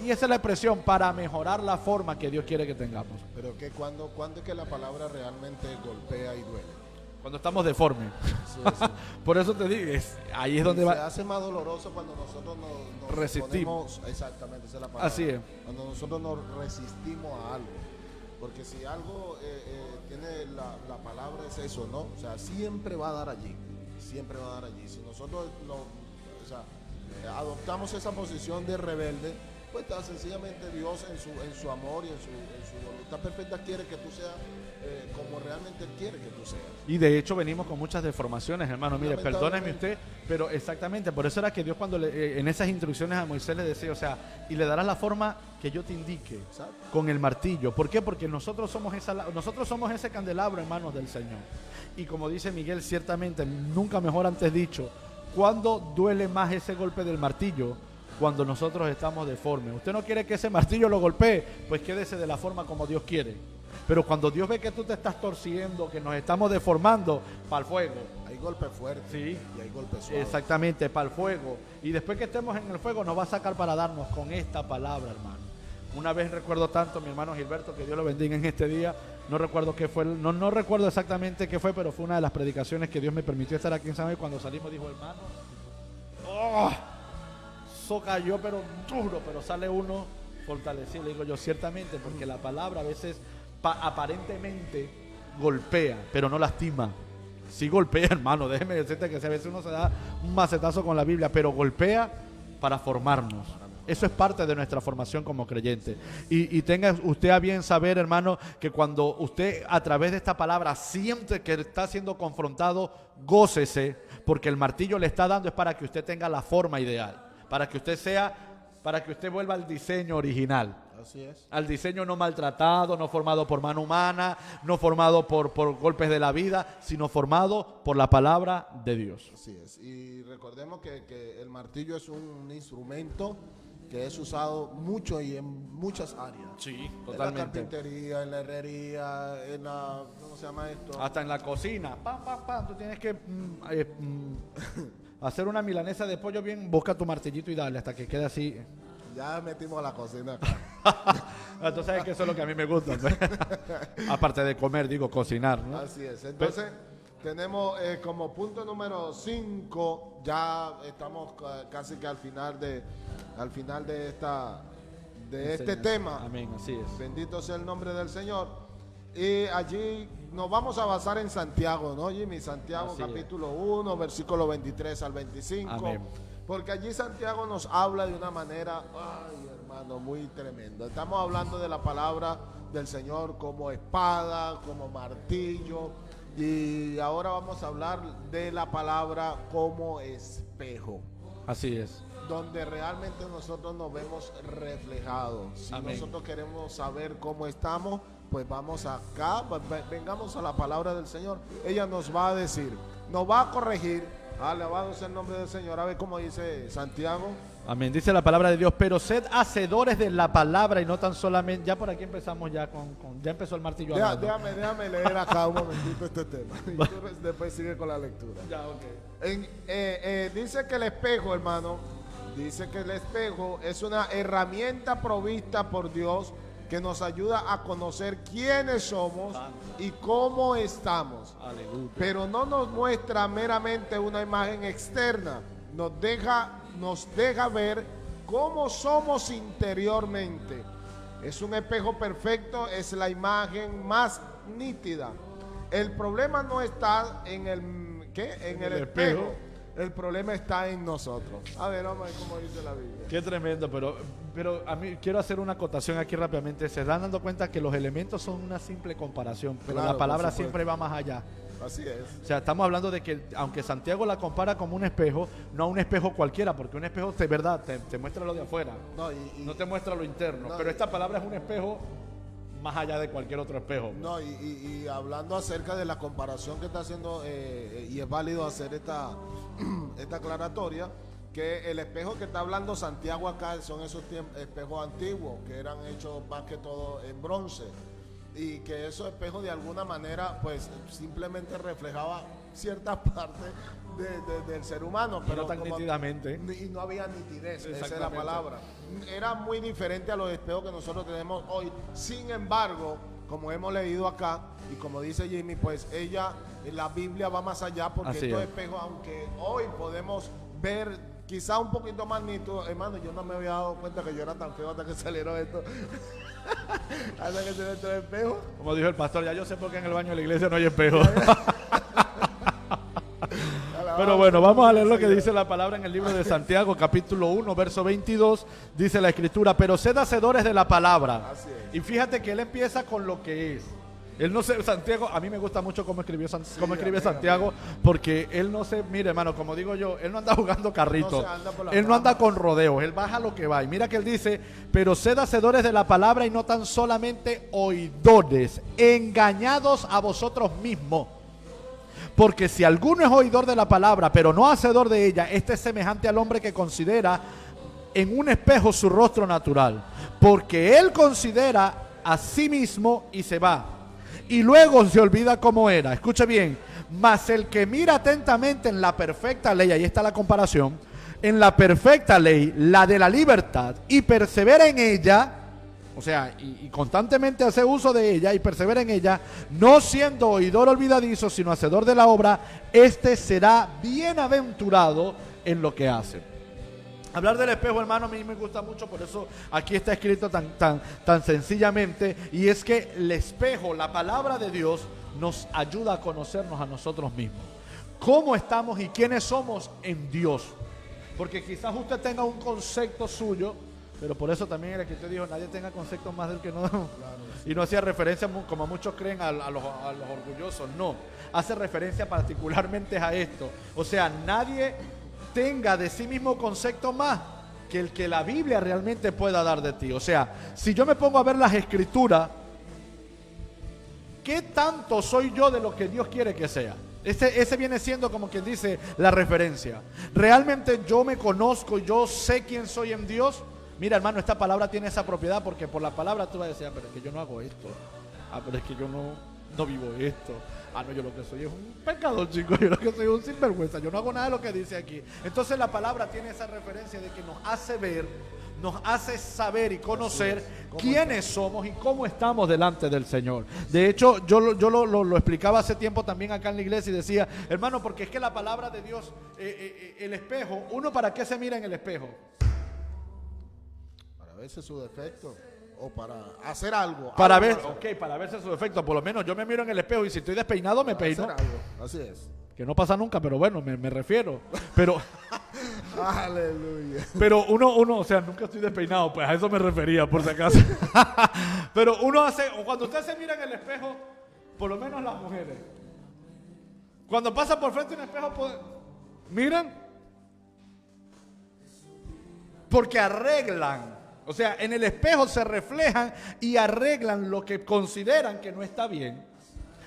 y esa es la expresión, para mejorar la forma que Dios quiere que tengamos. Pero que ¿cuándo es que la palabra realmente golpea y duele? Cuando estamos deformes. Sí. Por eso te digo, ahí es donde se hace más doloroso cuando nosotros nos resistimos. Exactamente, esa es la palabra. Así es. Cuando nosotros nos resistimos a algo. Porque si algo tiene la palabra es eso, ¿no? O sea, siempre va a dar allí. Siempre va a dar allí. Si nosotros adoptamos esa posición de rebelde, pues sencillamente Dios en su amor y en su voluntad perfecta quiere que tú seas como realmente Él quiere que tú seas. Y de hecho venimos con muchas deformaciones, hermano. Mire, perdóneme usted, pero exactamente, por eso era que Dios cuando en esas instrucciones a Moisés le decía, o sea, y le darás la forma que yo te indique. Exacto. Con el martillo. ¿Por qué? Porque nosotros somos ese candelabro, hermanos, del Señor. Y como dice Miguel, ciertamente, nunca mejor antes dicho, ¿cuándo duele más ese golpe del martillo? Cuando nosotros estamos deformes. Usted no quiere que ese martillo lo golpee, pues quédese de la forma como Dios quiere. Pero cuando Dios ve que tú te estás torciendo, que nos estamos deformando, para el fuego. Hay golpes fuertes, sí, y hay golpes suaves. Exactamente, para el fuego. Y después que estemos en el fuego nos va a sacar para darnos con esta palabra, hermano. Una vez recuerdo tanto, mi hermano Gilberto, que Dios lo bendiga en este día. No recuerdo qué fue, no recuerdo exactamente qué fue, pero fue una de las predicaciones que Dios me permitió estar aquí en San Juan. Cuando salimos dijo, hermano, eso cayó pero duro, pero sale uno fortalecido. Le digo yo, ciertamente, porque la palabra a veces aparentemente golpea, pero no lastima. Sí golpea, hermano, déjeme decirte que a veces uno se da un macetazo con la Biblia, pero golpea para formarnos. Eso es parte de nuestra formación como creyente. Y tenga usted a bien saber, hermano, que cuando usted a través de esta palabra siente que está siendo confrontado, gócese, porque el martillo le está dando es para que usted tenga la forma ideal, para que usted vuelva al diseño original. Así es. Al diseño no maltratado, no formado por mano humana, no formado por golpes de la vida, sino formado por la palabra de Dios. Así es. Y recordemos que el martillo es un instrumento que es usado mucho y en muchas áreas. Sí, En la carpintería, en la herrería, en la... ¿Cómo se llama esto? Hasta en la cocina. Tú tienes que hacer una milanesa de pollo bien, busca tu martillito y dale hasta que quede así. Ya metimos a la cocina acá. Tú sabes que eso es lo que a mí me gusta, ¿no? Aparte de comer, digo, cocinar, ¿no? Así es. Entonces, tenemos como punto número 5, ya estamos casi que al final de este tema. Amén, así es. Bendito sea el nombre del Señor. Y allí nos vamos a basar en Santiago, ¿no, Jimmy? Santiago Así capítulo 1, versículo 23 al 25. Amén. Porque allí Santiago nos habla de una manera, ay hermano, muy tremenda. Estamos hablando de la palabra del Señor como espada, como martillo. Y ahora vamos a hablar de la palabra como espejo. Así es. Donde realmente nosotros nos vemos reflejados. Si Amén. nosotros queremos saber cómo estamos, pues vamos acá, vengamos a la palabra del Señor. Ella nos va a decir, nos va a corregir. Alabado sea el nombre del Señor. A ver cómo dice Santiago. Amén. Dice la palabra de Dios, pero sed hacedores de la palabra y no tan solamente. Ya por aquí empezamos ya ya empezó el martillo. Déjame leer acá un momentito este tema. Y tú después sigue con la lectura. Ya, ok. Dice que el espejo, hermano, dice que el espejo es una herramienta provista por Dios que nos ayuda a conocer quiénes somos y cómo estamos. Aleluya. Pero no nos muestra meramente una imagen externa, nos deja ver cómo somos interiormente. Es un espejo perfecto, es la imagen más nítida. El problema no está en el espejo. El problema está en nosotros. A ver, vamos a ver cómo dice la Biblia. Qué tremendo, pero a mí quiero hacer una acotación aquí rápidamente. Se dan dando cuenta que los elementos son una simple comparación, pero Claro, la palabra por supuesto. siempre va más allá. Así es. O sea, estamos hablando de que aunque Santiago la compara como un espejo, no a un espejo cualquiera, porque un espejo de verdad te muestra lo de afuera, no te muestra lo interno. No, pero esta palabra es un espejo más allá de cualquier otro espejo. No, y hablando acerca de la comparación que está haciendo, y es válido hacer esta aclaratoria, que el espejo que está hablando Santiago acá son esos espejos antiguos que eran hechos más que todo en bronce, y que esos espejos de alguna manera pues simplemente reflejaba ciertas partes del ser humano, pero no tan nitidamente. y no había nitidez, esa es la palabra. Era muy diferente a los espejos que nosotros tenemos hoy. Sin embargo, como hemos leído acá y como dice Jimmy, pues la Biblia va más allá, porque Así estos es. espejos, aunque hoy podemos ver quizá un poquito más nítido, hermano, yo no me había dado cuenta que yo era tan feo hasta que salieron estos. Hasta que se ve estos espejos. Como dijo el pastor, ya yo sé por qué en el baño de la iglesia no hay espejo. Pero bueno, vamos a leer lo que dice la palabra en el libro de Santiago, capítulo 1, verso 22. Dice la escritura, pero sed hacedores de la palabra. Así es. Y fíjate que él empieza con lo que es. Él no se, Santiago, a mí me gusta mucho cómo escribe Santiago, porque él no se, mire hermano, como digo yo, él no anda jugando carrito, él no anda con rodeos, él baja lo que va. Y mira que él dice, pero sed hacedores de la palabra y no tan solamente oidores, engañados a vosotros mismos. Porque si alguno es oidor de la palabra, pero no hacedor de ella, este es semejante al hombre que considera en un espejo su rostro natural, porque él considera a sí mismo y se va. Y luego se olvida cómo era. Escuche bien. Mas el que mira atentamente en la perfecta ley, ahí está la comparación, en la perfecta ley, la de la libertad, y persevera en ella, o sea, y constantemente hace uso de ella y persevera en ella, no siendo oidor olvidadizo, sino hacedor de la obra, este será bienaventurado en lo que hace. Hablar del espejo, hermano, a mí me gusta mucho, por eso aquí está escrito tan sencillamente, y es que el espejo, la palabra de Dios, nos ayuda a conocernos a nosotros mismos. Cómo estamos y quiénes somos en Dios. Porque quizás usted tenga un concepto suyo, pero por eso también era que usted dijo, nadie tenga concepto más del que no. Claro, sí. Y no hacía referencia, como muchos creen, a los orgullosos. No, hace referencia particularmente a esto. O sea, nadie tenga de sí mismo concepto más que el que la Biblia realmente pueda dar de ti. O sea, si yo me pongo a ver las Escrituras, ¿qué tanto soy yo de lo que Dios quiere que sea? Ese viene siendo como quien dice la referencia. ¿Realmente yo me conozco, yo sé quién soy en Dios? Mira, hermano, esta palabra tiene esa propiedad porque por la palabra tú vas a decir, pero es que yo no hago esto. Pero es que yo no vivo esto. No, yo lo que soy es un pecador, chico. Yo lo que soy es un sinvergüenza. Yo no hago nada de lo que dice aquí. Entonces la palabra tiene esa referencia de que nos hace ver, nos hace saber y conocer quiénes somos y cómo estamos delante del Señor. De hecho, yo lo explicaba hace tiempo también acá en la iglesia y decía, hermano, porque es que la palabra de Dios, el espejo, ¿uno para qué se mira en el espejo? Para verse su defecto o para hacer algo. Para para verse su defecto. Por lo menos yo me miro en el espejo y si estoy despeinado me peino. Hacer algo. Así es. Que no pasa nunca, pero bueno, me refiero. Pero aleluya. Pero uno, o sea, nunca estoy despeinado, pues a eso me refería, por si acaso. Pero uno hace, cuando usted se mira en el espejo, por lo menos las mujeres, cuando pasa por frente de un espejo, pues, miran, porque arreglan. O sea, en el espejo se reflejan y arreglan lo que consideran que no está bien.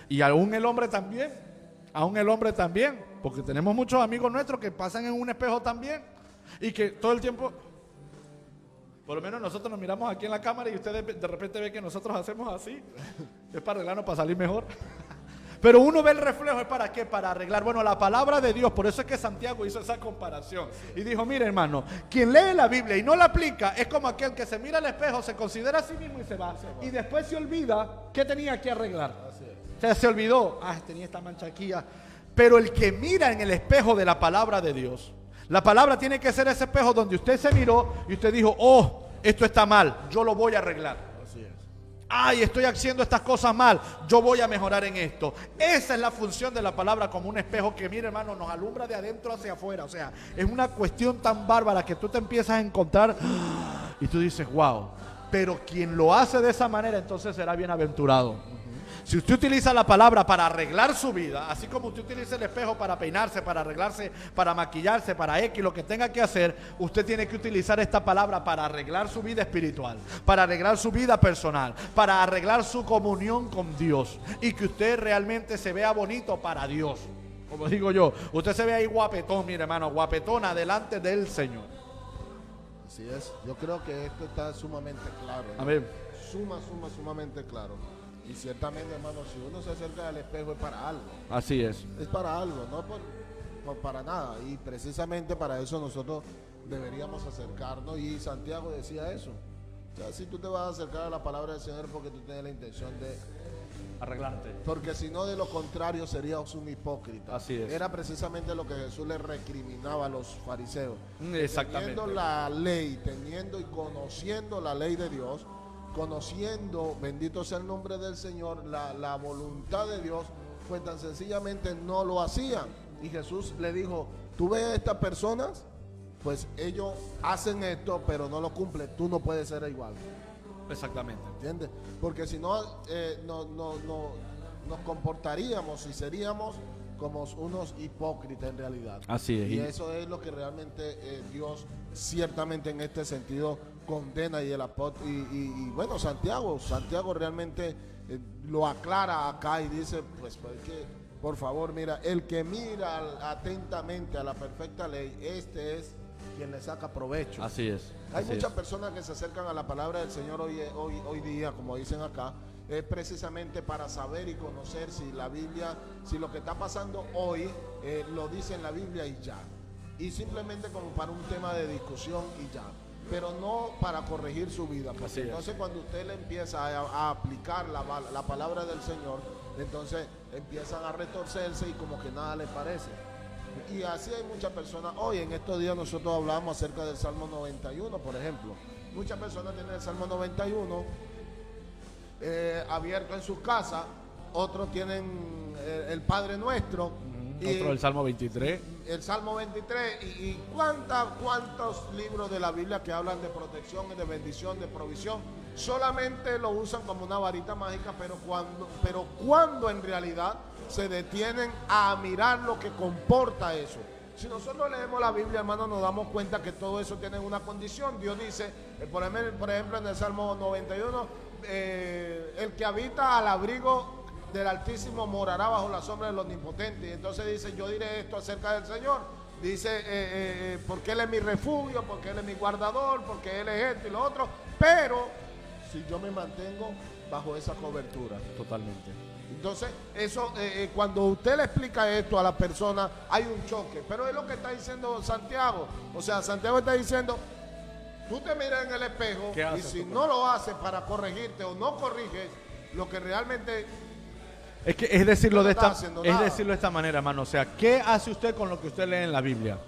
Y aún el hombre también. Porque tenemos muchos amigos nuestros que pasan en un espejo también y que todo el tiempo, por lo menos nosotros nos miramos aquí en la cámara y ustedes de repente ven que nosotros hacemos así, es para arreglarnos, para salir mejor. Pero uno ve el reflejo, ¿es para qué? Para arreglar. Bueno, la palabra de Dios, por eso es que Santiago hizo esa comparación y dijo, mire hermano, quien lee la Biblia y no la aplica es como aquel que se mira al espejo, se considera a sí mismo y se va. Y después se olvida qué tenía que arreglar. O sea, se olvidó, tenía esta mancha aquí. Pero el que mira en el espejo de la palabra de Dios, la palabra tiene que ser ese espejo donde usted se miró y usted dijo, esto está mal, yo lo voy a arreglar. Así es. Estoy haciendo estas cosas mal, yo voy a mejorar en esto. Esa es la función de la palabra como un espejo que, mire hermano, nos alumbra de adentro hacia afuera. O sea, es una cuestión tan bárbara que tú te empiezas a encontrar y tú dices, wow. Pero quien lo hace de esa manera, entonces será bienaventurado. Si usted utiliza la palabra para arreglar su vida, así como usted utiliza el espejo para peinarse, para arreglarse, para maquillarse, para X, lo que tenga que hacer, usted tiene que utilizar esta palabra para arreglar su vida espiritual, para arreglar su vida personal, para arreglar su comunión con Dios y que usted realmente se vea bonito para Dios. Como digo yo, usted se ve ahí guapetón, mire hermano, guapetona delante del Señor. Así es. Yo creo que esto está sumamente claro, ¿no? Amén. Sumamente claro. Y ciertamente, hermano, si uno se acerca al espejo es para algo. Así es. Es para algo, no para nada. Y precisamente para eso nosotros deberíamos acercarnos. Y Santiago decía eso. O sea, si tú te vas a acercar a la palabra del Señor porque tú tienes la intención de arreglarte. Porque si no, de lo contrario serías un hipócrita. Así es. Era precisamente lo que Jesús le recriminaba a los fariseos. Exactamente. Teniendo la ley, teniendo y conociendo la ley de Dios, conociendo, bendito sea el nombre del Señor, la voluntad de Dios, pues tan sencillamente no lo hacían. Y Jesús le dijo, tú ves a estas personas, pues ellos hacen esto, pero no lo cumplen, tú no puedes ser igual. Exactamente. ¿Entiendes? Porque si no, nos comportaríamos y seríamos como unos hipócritas en realidad. Así es. Y eso es lo que realmente Dios ciertamente en este sentido condena y bueno, Santiago realmente lo aclara acá y dice, pues que por favor, mira, el que mira atentamente a la perfecta ley, este es quien le saca provecho. Así es. Hay muchas personas que se acercan a la palabra del Señor hoy día, como dicen acá, es precisamente para saber y conocer si la Biblia, si lo que está pasando hoy lo dice en la Biblia y ya. Y simplemente como para un tema de discusión y ya. Pero no para corregir su vida. Porque entonces cuando usted le empieza a aplicar la palabra del Señor, entonces empiezan a retorcerse y como que nada les parece. Y así hay muchas personas. Hoy en estos días nosotros hablamos acerca del Salmo 91, por ejemplo. Muchas personas tienen el Salmo 91 abierto en sus casas. Otros tienen el Padre Nuestro. Otro del Salmo 23. El Salmo 23. ¿Y cuántos libros de la Biblia que hablan de protección, de bendición, de provisión? Solamente lo usan como una varita mágica, pero cuando en realidad se detienen a mirar lo que comporta eso. Si nosotros leemos la Biblia, hermano, nos damos cuenta que todo eso tiene una condición. Dios dice, por ejemplo, en el Salmo 91, el que habita al abrigo del Altísimo morará bajo la sombra del Omnipotente. Y entonces dice, yo diré esto acerca del Señor. Dice, porque Él es mi refugio, porque Él es mi guardador, porque Él es esto y lo otro. Pero si yo me mantengo bajo esa cobertura. Totalmente. Entonces, eso, cuando usted le explica esto a la persona, hay un choque. Pero es lo que está diciendo Santiago. O sea, Santiago está diciendo, tú te miras en el espejo y si no lo haces para corregirte o no corriges, lo que realmente... Es decirlo de esta manera, hermano. O sea, ¿qué hace usted con lo que usted lee en la Biblia?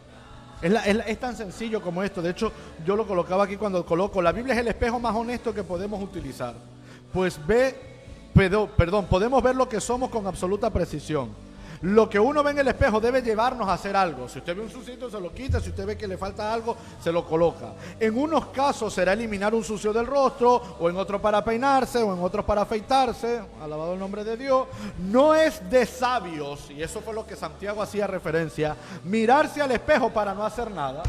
Es tan sencillo como esto. De hecho, yo lo colocaba aquí cuando coloco. La Biblia es el espejo más honesto que podemos utilizar. Pues podemos ver lo que somos con absoluta precisión. Lo que uno ve en el espejo debe llevarnos a hacer algo. Si usted ve un sucito, se lo quita. Si usted ve que le falta algo, se lo coloca. En unos casos será eliminar un sucio del rostro, o en otros para peinarse, o en otros para afeitarse. Alabado el nombre de Dios. No es de sabios, y eso fue lo que Santiago hacía referencia, mirarse al espejo para no hacer nada.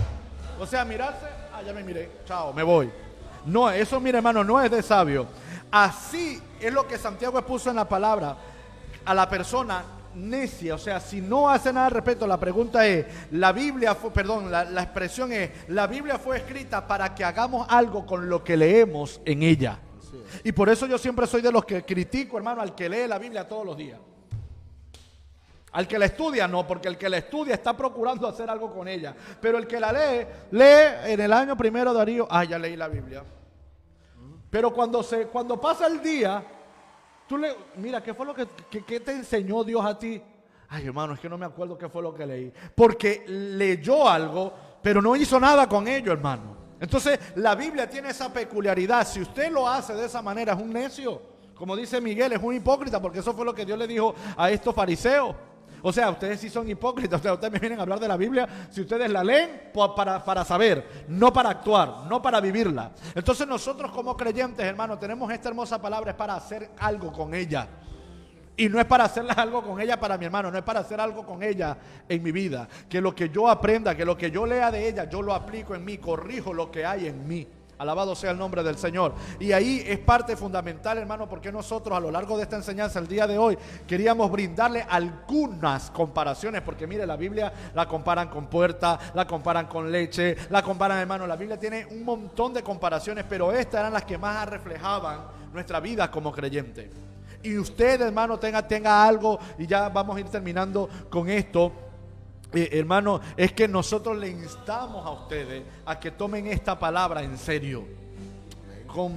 O sea, mirarse, ya me miré, chao, me voy. No, eso, mire, hermano, no es de sabio. Así es lo que Santiago expuso en la palabra a la persona necia. O sea, si no hace nada al respecto, la pregunta es, la expresión es, la Biblia fue escrita para que hagamos algo con lo que leemos en ella. Sí. Y por eso yo siempre soy de los que critico, hermano, al que lee la Biblia todos los días. Al que la estudia no, porque el que la estudia está procurando hacer algo con ella. Pero el que la lee en el año primero, Darío, ya leí la Biblia. Pero cuando pasa el día, mira, ¿qué fue lo que te enseñó Dios a ti? Ay, hermano, es que no me acuerdo qué fue lo que leí. Porque leyó algo, pero no hizo nada con ello, hermano. Entonces, la Biblia tiene esa peculiaridad. Si usted lo hace de esa manera, es un necio. Como dice Miguel, es un hipócrita, porque eso fue lo que Dios le dijo a estos fariseos. O sea, ustedes sí son hipócritas. O sea, ustedes me vienen a hablar de la Biblia si ustedes la leen para saber, no para actuar, no para vivirla. Entonces nosotros como creyentes, hermanos, tenemos esta hermosa palabra, es para hacer algo con ella. Y no es para hacer algo con ella para mi hermano, no es para hacer algo con ella en mi vida. Que lo que yo aprenda, que lo que yo lea de ella, yo lo aplico en mí, corrijo lo que hay en mí. Alabado sea el nombre del Señor. Y ahí es parte fundamental, hermano, porque nosotros a lo largo de esta enseñanza el día de hoy queríamos brindarle algunas comparaciones, porque mire, la Biblia la comparan con puerta, la comparan con leche, la comparan, hermano, la Biblia tiene un montón de comparaciones, pero estas eran las que más reflejaban nuestra vida como creyente. Y usted, hermano, tenga algo, y ya vamos a ir terminando con esto. Hermano, es que nosotros le instamos a ustedes a que tomen esta palabra en serio.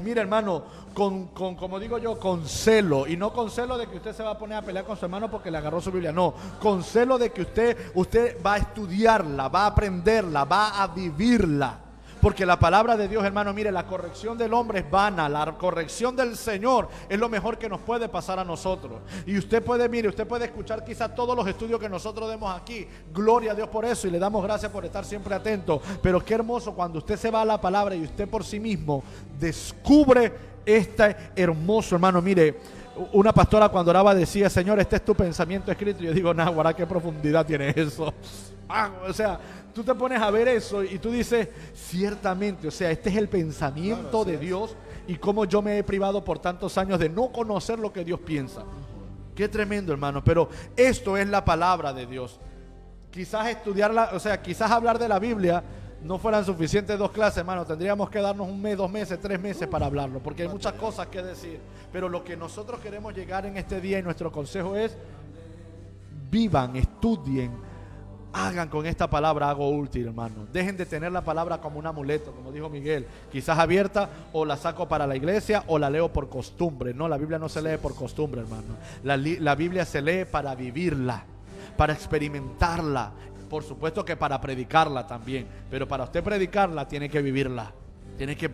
Mira, hermano, como digo yo, con celo. Y no con celo de que usted se va a poner a pelear con su hermano porque le agarró su Biblia. No, con celo de que usted va a estudiarla, va a aprenderla, va a vivirla. Porque la palabra de Dios, hermano, mire, la corrección del hombre es vana, la corrección del Señor es lo mejor que nos puede pasar a nosotros. Y usted puede escuchar quizás todos los estudios que nosotros demos aquí. Gloria a Dios por eso y le damos gracias por estar siempre atento. Pero qué hermoso cuando usted se va a la palabra y usted por sí mismo descubre este hermoso, hermano, mire. Una pastora cuando oraba decía, Señor, este es tu pensamiento escrito. Y yo digo, guarda, qué profundidad tiene eso. O sea, tú te pones a ver eso y tú dices, ciertamente, o sea, este es el pensamiento de Dios y cómo yo me he privado por tantos años de no conocer lo que Dios piensa. Qué tremendo, hermano, pero esto es la palabra de Dios. Quizás estudiarla, o sea, quizás hablar de la Biblia no fueran suficientes 2 clases, hermano. Tendríamos que darnos 1 mes, 2 meses, 3 meses para hablarlo, porque hay muchas cosas que decir. Pero lo que nosotros queremos llegar en este día y nuestro consejo es, vivan, estudien, hagan con esta palabra algo útil, hermano. Dejen de tener la palabra como un amuleto, como dijo Miguel, quizás abierta, o la saco para la iglesia o la leo por costumbre. No, la Biblia no se lee por costumbre, hermano. La Biblia se lee para vivirla, para experimentarla. Por supuesto que para predicarla también, pero para usted predicarla tiene que vivirla. Tiene que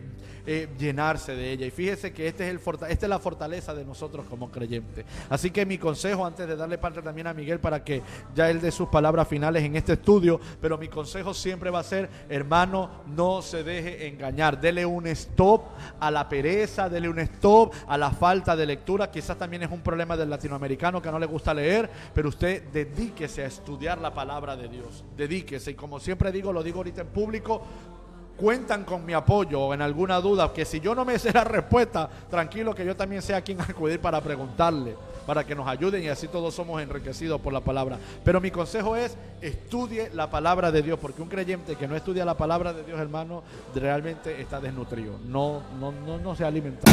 llenarse de ella. Y fíjese que esta es la fortaleza de nosotros como creyentes. Así que mi consejo, antes de darle parte también a Miguel para que ya él dé sus palabras finales en este estudio, pero mi consejo siempre va a ser, hermano, no se deje engañar. Dele un stop a la pereza, dele un stop a la falta de lectura. Quizás también es un problema del latinoamericano que no le gusta leer, pero usted dedíquese a estudiar la palabra de Dios. Dedíquese. Y como siempre digo, lo digo ahorita en público, cuentan con mi apoyo en alguna duda, que si yo no me sé la respuesta, tranquilo que yo también sé a quién acudir para preguntarle, para que nos ayuden y así todos somos enriquecidos por la palabra. Pero mi consejo es, estudie la palabra de Dios, porque un creyente que no estudia la palabra de Dios, hermano, realmente está desnutrido, no se alimenta.